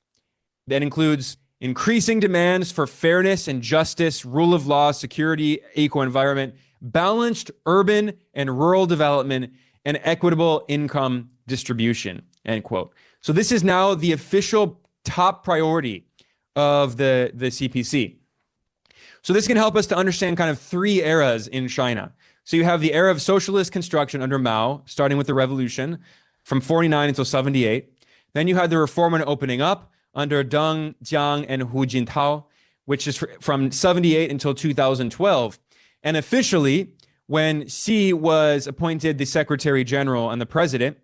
That includes increasing demands for fairness and justice, rule of law, security, equal environment, balanced urban and rural development, and equitable income distribution," end quote. So this is now the official top priority of the CPC. So this can help us to understand kind of 3 eras in China. So you have the era of socialist construction under Mao, starting with the revolution from 49 until 78. Then you had the reform and opening up under Deng, Jiang, and Hu Jintao, which is from 78 until 2012. And officially, when Xi was appointed the Secretary General and the President,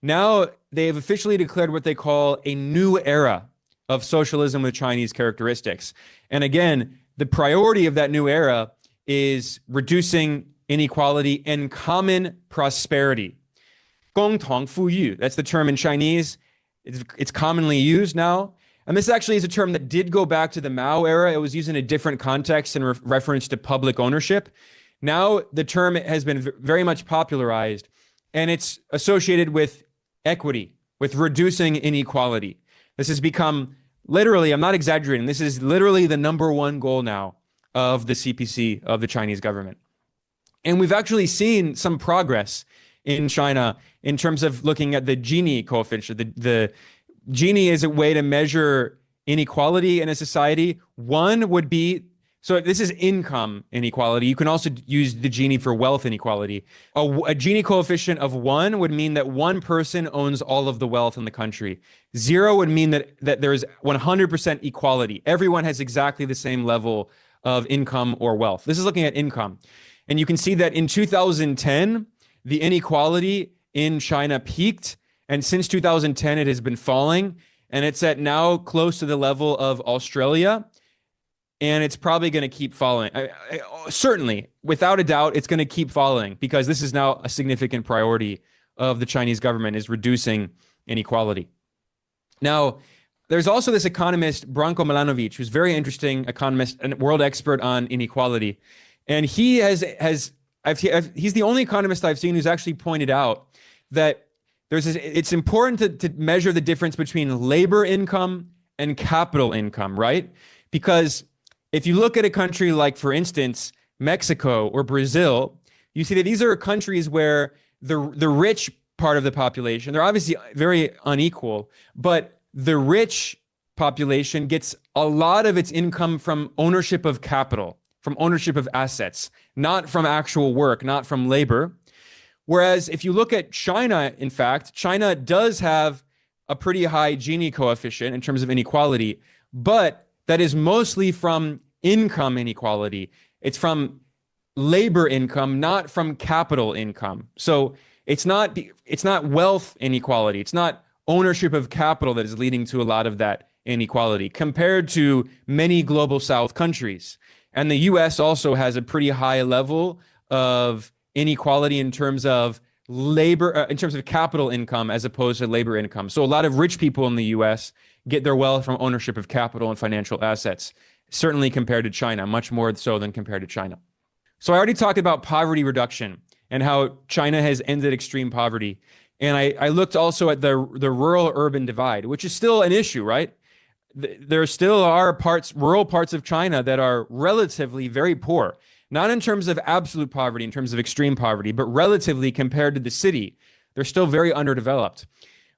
now they've officially declared what they call a new era of socialism with Chinese characteristics. And again, the priority of that new era is reducing inequality and common prosperity. 共同富裕, that's the term in Chinese. It's commonly used now. And this actually is a term that did go back to the Mao era. It was used in a different context in reference to public ownership. Now the term has been very much popularized, and it's associated with equity, with reducing inequality. This has become Literally, I'm not exaggerating. This is literally the number one goal now of the CPC, of the Chinese government. And we've actually seen some progress in China in terms of looking at the Gini coefficient. The Gini is a way to measure inequality in a society. One would be, so this is income inequality. You can also use the Gini for wealth inequality. A Gini coefficient of 1 would mean that one person owns all of the wealth in the country. 0 would mean that there's 100% equality. Everyone has exactly the same level of income or wealth. This is looking at income. And you can see that in 2010, the inequality in China peaked. And since 2010, it has been falling. And it's at now close to the level of Australia. And it's probably going to keep falling. Certainly, without a doubt, it's going to keep falling because this is now a significant priority of the Chinese government, is reducing inequality. Now, there's also this economist, Branko Milanovic, who's a very interesting economist and world expert on inequality. And he's the only economist I've seen who's actually pointed out that it's important to measure the difference between labor income and capital income, right? Because if you look at a country like, for instance, Mexico or Brazil, you see that these are countries where the rich part of the population, they're obviously very unequal, but the rich population gets a lot of its income from ownership of capital, from ownership of assets, not from actual work, not from labor. Whereas if you look at China, in fact, China does have a pretty high Gini coefficient in terms of inequality, but that is mostly from income inequality. It's from labor income, not from capital income. So it's not wealth inequality. It's not ownership of capital that is leading to a lot of that inequality compared to many global South countries. And the US also has a pretty high level of inequality in terms of labor, in terms of capital income as opposed to labor income. So a lot of rich people in the US get their wealth from ownership of capital and financial assets, certainly compared to China, much more so than compared to China. So I already talked about poverty reduction and how China has ended extreme poverty. And I looked also at the rural-urban divide, which is still an issue, right? There still are rural parts of China that are relatively very poor, not in terms of absolute poverty, in terms of extreme poverty, but relatively compared to the city, they're still very underdeveloped.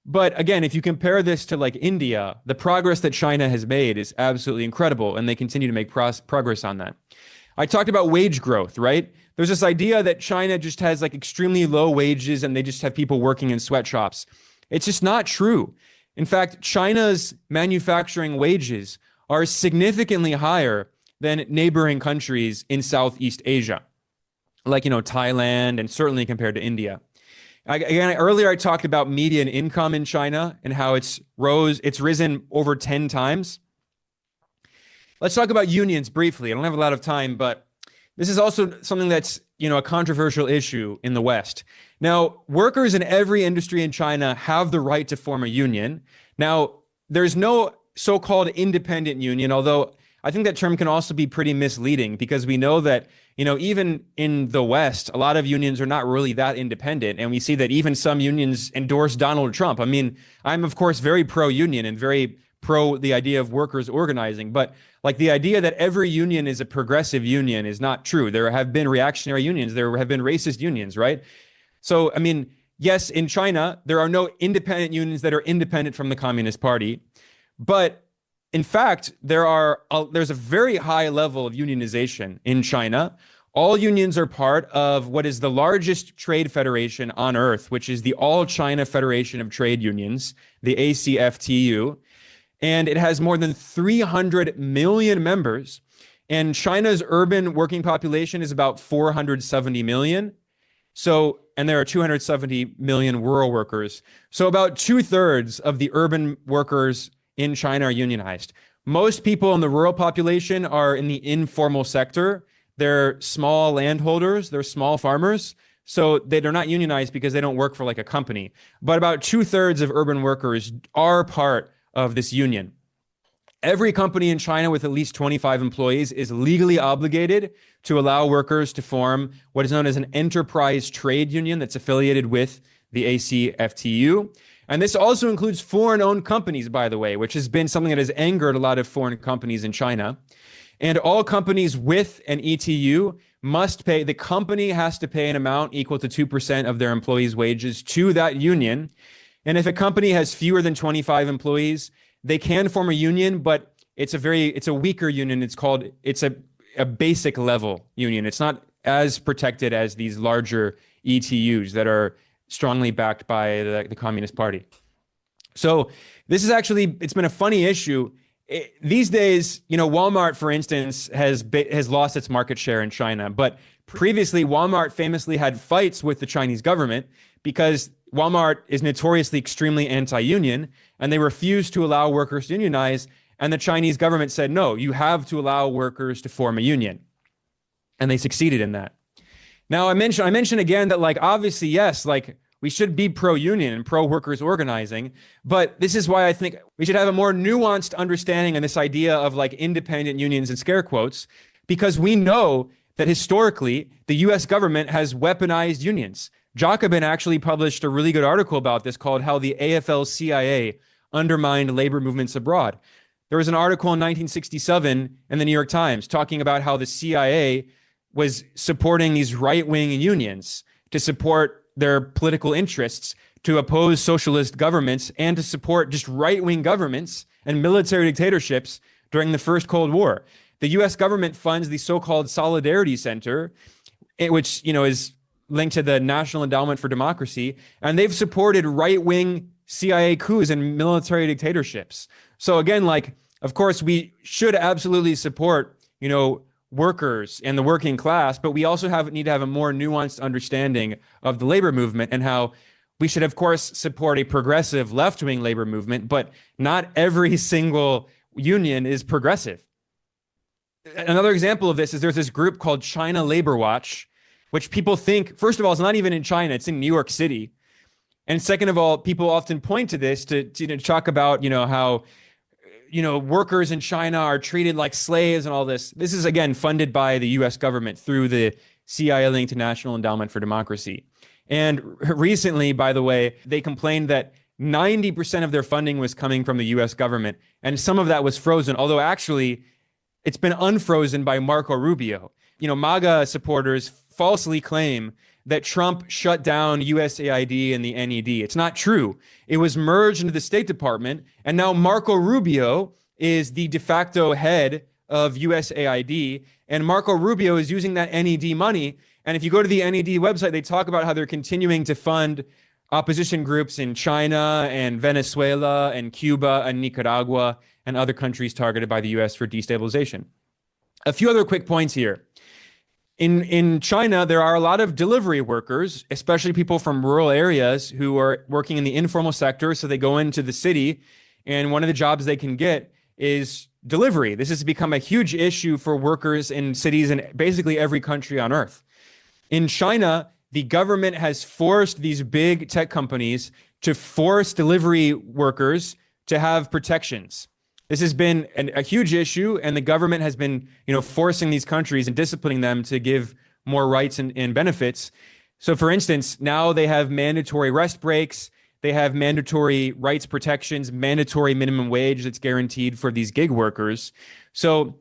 But again, if you compare this to like India, the progress that China has made is absolutely incredible, and they continue to make progress on that. I talked about wage growth, right? There's this idea that China just has like extremely low wages and they just have people working in sweatshops. It's just not true. In fact, China's manufacturing wages are significantly higher than neighboring countries in Southeast Asia, like, Thailand, and certainly compared to India. Again, earlier I talked about median income in China and how it's risen over 10 times. Let's talk about unions briefly. I don't have a lot of time, but this is also something that's, a controversial issue in the West. Now, workers in every industry in China have the right to form a union. Now, there's no so-called independent union, although I think that term can also be pretty misleading because we know that, even in the West, a lot of unions are not really that independent. And we see that even some unions endorse Donald Trump. I mean, I'm, of course, very pro-union and very pro the idea of workers organizing, but like the idea that every union is a progressive union is not true. There have been reactionary unions. There have been racist unions, right? So, I mean, yes, in China, there are no independent unions that are independent from the Communist Party, but in fact, there's a very high level of unionization in China. All unions are part of what is the largest trade federation on earth, which is the All China Federation of Trade Unions, the ACFTU. And it has more than 300 million members. And China's urban working population is about 470 million. And there are 270 million rural workers. So about 2/3 of the urban workers in China are unionized. Most people in the rural population are in the informal sector. They're small landholders, they're small farmers. So they're not unionized because they don't work for like a company. But about 2/3 of urban workers are part of this union. Every company in China with at least 25 employees is legally obligated to allow workers to form what is known as an enterprise trade union that's affiliated with the ACFTU. And this also includes foreign-owned companies, by the way, which has been something that has angered a lot of foreign companies in China. And all companies with an ETU must pay, the company has to pay an amount equal to 2% of their employees' wages to that union. And if a company has fewer than 25 employees, they can form a union, but it's a weaker union. It's a basic level union. It's not as protected as these larger ETUs that are strongly backed by the Communist Party. So this is actually, it's been a funny issue. These days, Walmart, for instance, has lost its market share in China. But previously, Walmart famously had fights with the Chinese government because Walmart is notoriously extremely anti-union, and they refused to allow workers to unionize. And the Chinese government said, no, you have to allow workers to form a union. And they succeeded in that. Now, I mentioned again that, obviously, yes, we should be pro-union and pro-workers organizing, but this is why I think we should have a more nuanced understanding on this idea of independent unions in scare quotes, because we know that historically the US government has weaponized unions. Jacobin actually published a really good article about this called How the AFL-CIA Undermined Labor Movements Abroad. There was an article in 1967 in the New York Times talking about how the CIA was supporting these right-wing unions to support their political interests, to oppose socialist governments, and to support just right-wing governments and military dictatorships during the first Cold War. The US government funds the so-called Solidarity Center, which is linked to the National Endowment for Democracy, and they've supported right-wing CIA coups and military dictatorships. So again, of course, we should absolutely support, workers and the working class, but we also need to have a more nuanced understanding of the labor movement and how we should, of course, support a progressive left-wing labor movement, but not every single union is progressive. Another example of this is there's this group called China Labor Watch, which people think, first of all, it's not even in China, it's in New York City. And second of all, people often point to this to talk about, how workers in China are treated like slaves and all this. This is, again, funded by the US government through the CIA linked to National Endowment for Democracy. And recently, by the way, they complained that 90% of their funding was coming from the US government. And some of that was frozen, although actually it's been unfrozen by Marco Rubio. MAGA supporters falsely claim that Trump shut down USAID and the NED. It's not true. It was merged into the State Department, and now Marco Rubio is the de facto head of USAID, and Marco Rubio is using that NED money. And if you go to the NED website, they talk about how they're continuing to fund opposition groups in China and Venezuela and Cuba and Nicaragua and other countries targeted by the US for destabilization. A few other quick points here. In China, there are a lot of delivery workers, especially people from rural areas who are working in the informal sector. So they go into the city, and one of the jobs they can get is delivery. This has become a huge issue for workers in cities in basically every country on earth. In China, the government has forced these big tech companies to force delivery workers to have protections. This has been a huge issue, and the government has been, forcing these countries and disciplining them to give more rights and benefits. So, for instance, now they have mandatory rest breaks, they have mandatory rights protections, mandatory minimum wage that's guaranteed for these gig workers. So,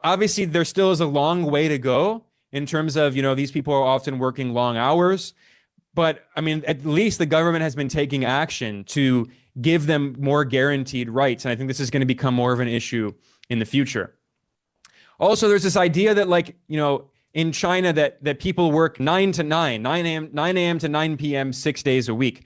obviously there still is a long way to go in terms of, these people are often working long hours. But at least the government has been taking action to give them more guaranteed rights. And I think this is going to become more of an issue in the future. Also, there's this idea that in China that people work 9 a.m. to 9 p.m., 6 days a week.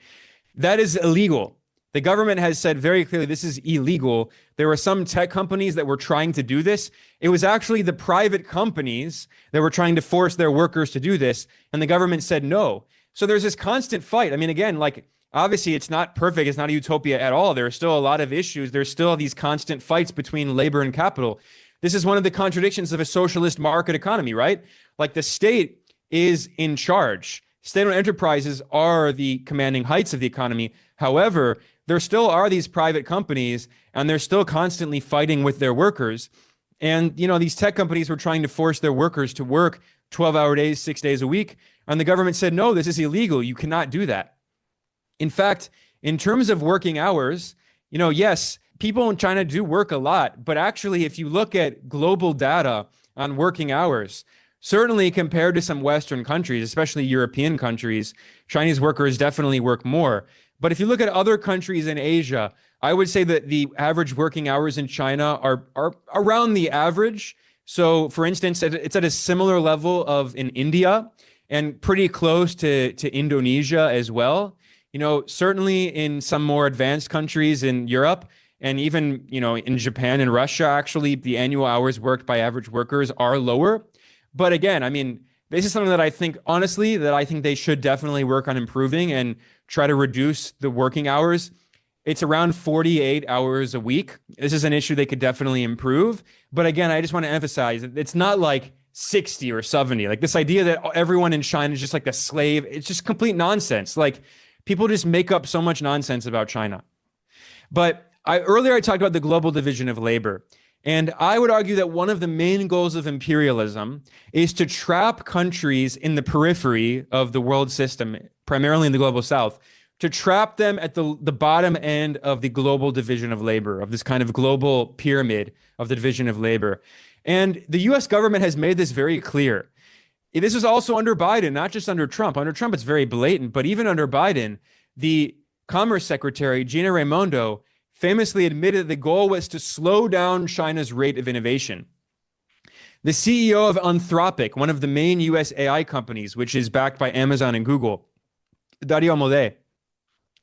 That is illegal. The government has said very clearly this is illegal. There were some tech companies that were trying to do this. It was actually the private companies that were trying to force their workers to do this. And the government said no. So there's this constant fight. Again, obviously it's not perfect. It's not a utopia at all. There are still a lot of issues. There's still these constant fights between labor and capital. This is one of the contradictions of a socialist market economy, right? The state is in charge. State-owned enterprises are the commanding heights of the economy. However, there still are these private companies, and they're still constantly fighting with their workers. And, these tech companies were trying to force their workers to work 12-hour days, 6 days a week. And the government said, no, this is illegal. You cannot do that. In fact, in terms of working hours, yes, people in China do work a lot, but actually, if you look at global data on working hours, certainly compared to some Western countries, especially European countries, Chinese workers definitely work more. But if you look at other countries in Asia, I would say that the average working hours in China are around the average. So for instance, it's at a similar level of in India and pretty close to Indonesia as well. Certainly in some more advanced countries in Europe and even, in Japan and Russia, actually, the annual hours worked by average workers are lower. But again, I mean, this is something that I think, honestly, that I think they should definitely work on improving and try to reduce the working hours. It's around 48 hours a week. This is an issue they could definitely improve. But again, I just want to emphasize that it's not like 60 or 70. Like this idea that everyone in China is just like a slave, it's just complete nonsense. Like people just make up so much nonsense about China. But earlier I talked about the global division of labor. And I would argue that one of the main goals of imperialism is to trap countries in the periphery of the world system, primarily in the global south, to trap them at the bottom end of the global division of labor, of this kind of global pyramid of the division of labor. And the US government has made this very clear. This was also under Biden, not just under Trump. Under Trump, it's very blatant, but even under Biden, the Commerce Secretary, Gina Raimondo, famously admitted the goal was to slow down China's rate of innovation. The CEO of Anthropic, one of the main US AI companies, which is backed by Amazon and Google, Dario Amodei,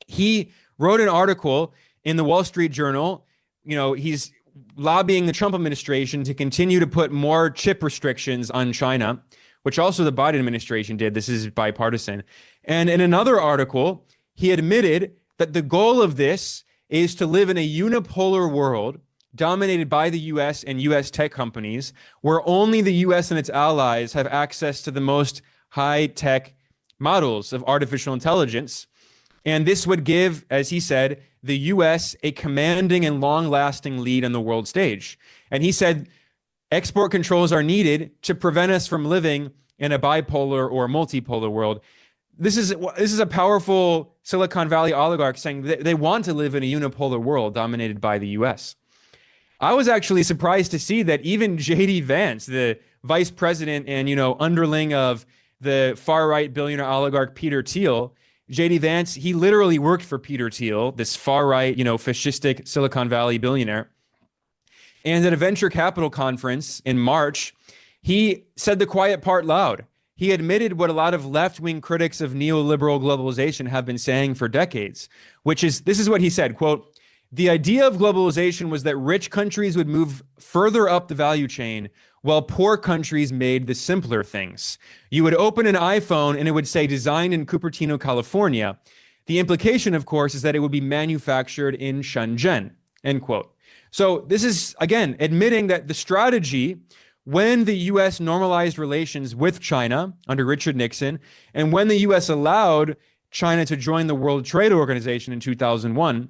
he wrote an article in the Wall Street Journal. He's lobbying the Trump administration to continue to put more chip restrictions on China, which also the Biden administration did. This is bipartisan. And in another article, he admitted that the goal of this is to live in a unipolar world dominated by the US and US tech companies, where only the US and its allies have access to the most high-tech models of artificial intelligence. And this would give, as he said, the US a commanding and long-lasting lead on the world stage. And he said, export controls are needed to prevent us from living in a bipolar or multipolar world. This is a powerful Silicon Valley oligarch saying that they want to live in a unipolar world dominated by the US. I was actually surprised to see that even J.D. Vance, the vice president and, underling of the far-right billionaire oligarch Peter Thiel, J.D. Vance, he literally worked for Peter Thiel, this far-right, fascistic Silicon Valley billionaire. And at a venture capital conference in March, he said the quiet part loud. He admitted what a lot of left-wing critics of neoliberal globalization have been saying for decades, which is, this is what he said, quote, "The idea of globalization was that rich countries would move further up the value chain while poor countries made the simpler things. You would open an iPhone and it would say designed in Cupertino, California. The implication, of course, is that it would be manufactured in Shenzhen," end quote. So this is, again, admitting that the strategy when the U.S. normalized relations with China under Richard Nixon, and when the U.S. allowed China to join the World Trade Organization in 2001,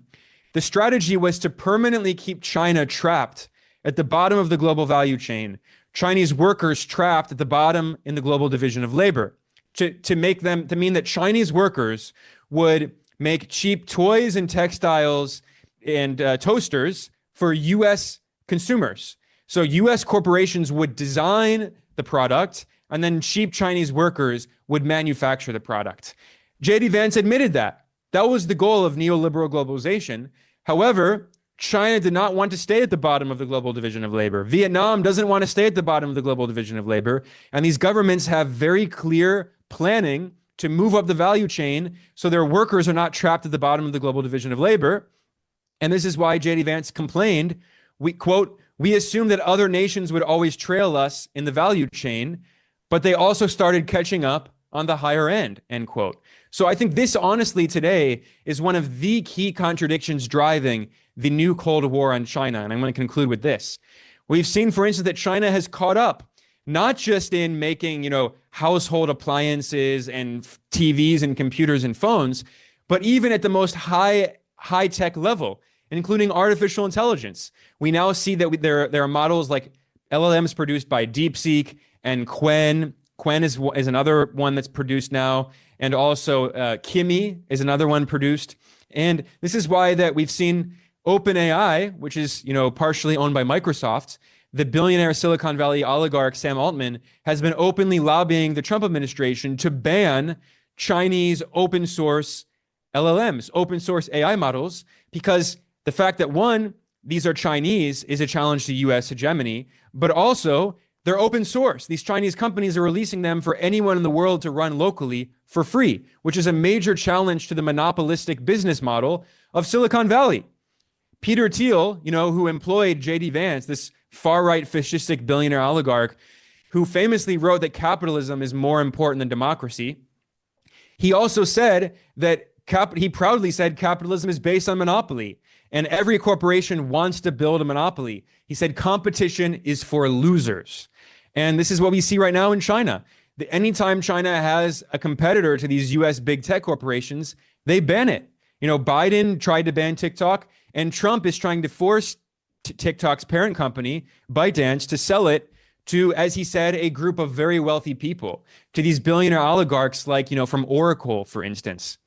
the strategy was to permanently keep China trapped at the bottom of the global value chain, Chinese workers trapped at the bottom in the global division of labor, to mean that Chinese workers would make cheap toys and textiles and toasters for U.S. consumers. So U.S. corporations would design the product, and then cheap Chinese workers would manufacture the product. J.D. Vance admitted that. That was the goal of neoliberal globalization. However, China did not want to stay at the bottom of the global division of labor. Vietnam doesn't want to stay at the bottom of the global division of labor. And these governments have very clear planning to move up the value chain so their workers are not trapped at the bottom of the global division of labor. And this is why J.D. Vance complained, we quote, "We assumed that other nations would always trail us in the value chain, but they also started catching up on the higher end," end quote. So I think this honestly today is one of the key contradictions driving the new Cold War on China. And I'm going to conclude with this. We've seen, for instance, that China has caught up, not just in making, household appliances and TVs and computers and phones, but even at the most high-tech level, including artificial intelligence. We now see that there are models like LLMs produced by DeepSeek and Qwen. Qwen is another one that's produced now. And also Kimi is another one produced And this is why that we've seen OpenAI, which is, partially owned by Microsoft, the billionaire Silicon Valley oligarch Sam Altman has been openly lobbying the Trump administration to ban Chinese open source LLMs, open source AI models, because the fact that one, these are Chinese is a challenge to US hegemony, but also they're open source. These Chinese companies are releasing them for anyone in the world to run locally for free, which is a major challenge to the monopolistic business model of Silicon Valley. Peter Thiel, who employed J.D. Vance, this far-right fascistic billionaire oligarch, who famously wrote that capitalism is more important than democracy, he also said that he proudly said capitalism is based on monopoly, and every corporation wants to build a monopoly. He said competition is for losers. And this is what we see right now in China. Anytime China has a competitor to these US big tech corporations, they ban it. Biden tried to ban TikTok, and Trump is trying to force TikTok's parent company, ByteDance, to sell it to, as he said, a group of very wealthy people, to these billionaire oligarchs like, from Oracle, for instance.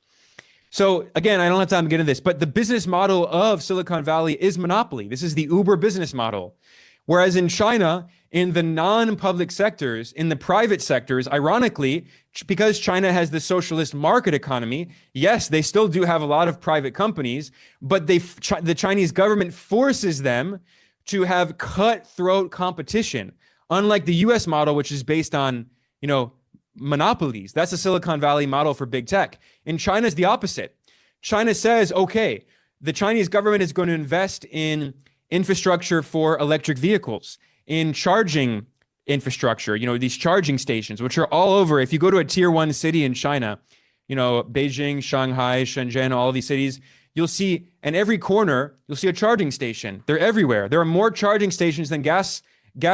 So again, I don't have time to get into this, but the business model of Silicon Valley is monopoly. This is the Uber business model. Whereas in China, in the non-public sectors, in the private sectors, ironically, because China has the socialist market economy, yes, they still do have a lot of private companies, but the Chinese government forces them to have cutthroat competition, unlike the US model, which is based on, monopolies. That's the Silicon Valley model for big tech. In China, it's the opposite. China says, okay, the Chinese government is going to invest in infrastructure for electric vehicles, in charging infrastructure, these charging stations, which are all over. If you go to a tier 1 city in China, Beijing, Shanghai, Shenzhen, all of these cities, you'll see, in every corner, you'll see a charging station. They're everywhere. There are more charging stations than gas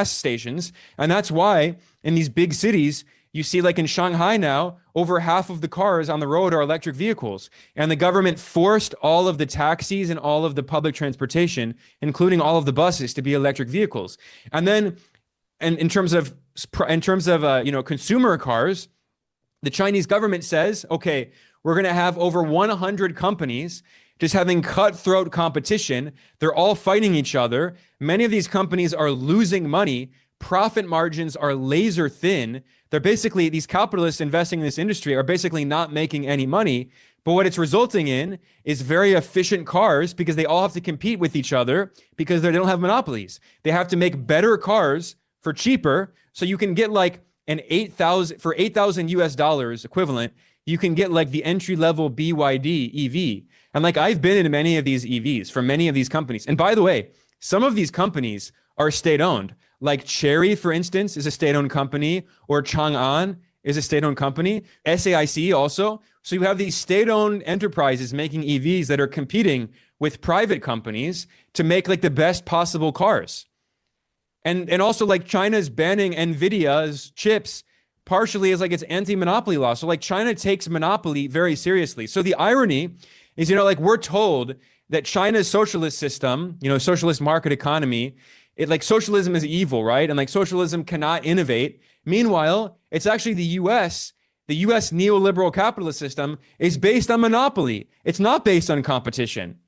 stations. And that's why in these big cities, you see, like in Shanghai now, over half of the cars on the road are electric vehicles. And the government forced all of the taxis and all of the public transportation, including all of the buses, to be electric vehicles. And then, and in terms of consumer cars, the Chinese government says, okay, we're going to have over 100 companies just having cutthroat competition. They're all fighting each other. Many of these companies are losing money. Profit margins are laser thin. They're basically, these capitalists investing in this industry are basically not making any money. But what it's resulting in is very efficient cars, because they all have to compete with each other because they don't have monopolies. They have to make better cars for cheaper. So you can get like an 8,000 for $8,000 equivalent. You can get like the entry level BYD EV. And like I've been in many of these EVs from many of these companies. And by the way, some of these companies are state owned. Like Chery, for instance, is a state-owned company, or Chang'an is a state-owned company, SAIC also. So you have these state-owned enterprises making EVs that are competing with private companies to make like the best possible cars. And also like China's banning NVIDIA's chips partially is like its anti-monopoly law. So like China takes monopoly very seriously. So the irony is, like we're told that China's socialist system, socialist market economy, like socialism is evil, right? And like socialism cannot innovate. Meanwhile, it's actually the US neoliberal capitalist system is based on monopoly. It's not based on competition.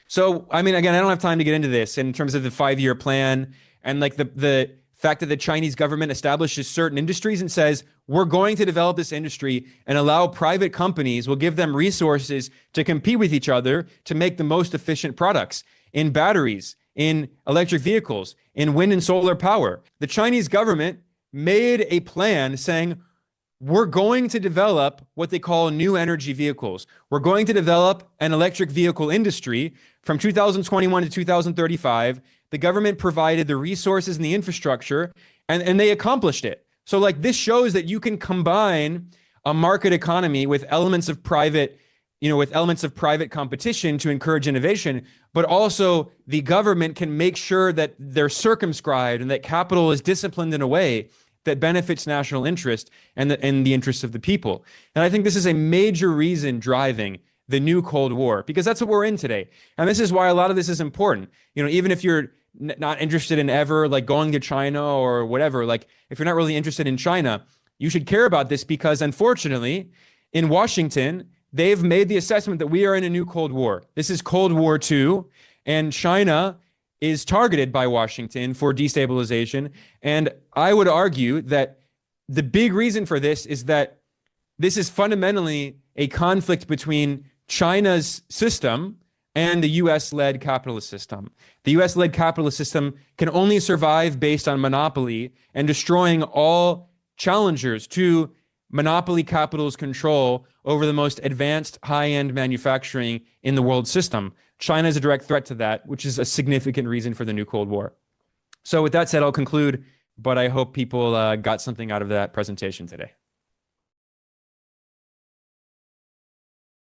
So, I mean, again, I don't have time to get into this in terms of the 5-year plan and like the fact that the Chinese government establishes certain industries and says, we're going to develop this industry and allow private companies, we'll give them resources to compete with each other to make the most efficient products in batteries, in electric vehicles, in wind and solar power. The Chinese government made a plan saying, we're going to develop what they call new energy vehicles. We're going to develop an electric vehicle industry from 2021 to 2035. The government provided the resources and the infrastructure, and they accomplished it. So like this shows that you can combine a market economy with elements of private competition to encourage innovation, but also the government can make sure that they're circumscribed and that capital is disciplined in a way that benefits national interest and the interests of the people. And I think this is a major reason driving the new Cold War, because that's what we're in today. And this is why a lot of this is important. Even if you're not interested in ever like going to China or whatever, like if you're not really interested in China, you should care about this, because unfortunately in Washington, they've made the assessment that we are in a new Cold War. This is Cold War II, and China is targeted by Washington for destabilization. And I would argue that the big reason for this is that this is fundamentally a conflict between China's system and the US-led capitalist system. The US-led capitalist system can only survive based on monopoly and destroying all challengers to monopoly capital's control over the most advanced high-end manufacturing in the world system. China is a direct threat to that, which is a significant reason for the new Cold War. So with that said, I'll conclude, but I hope people got something out of that presentation today.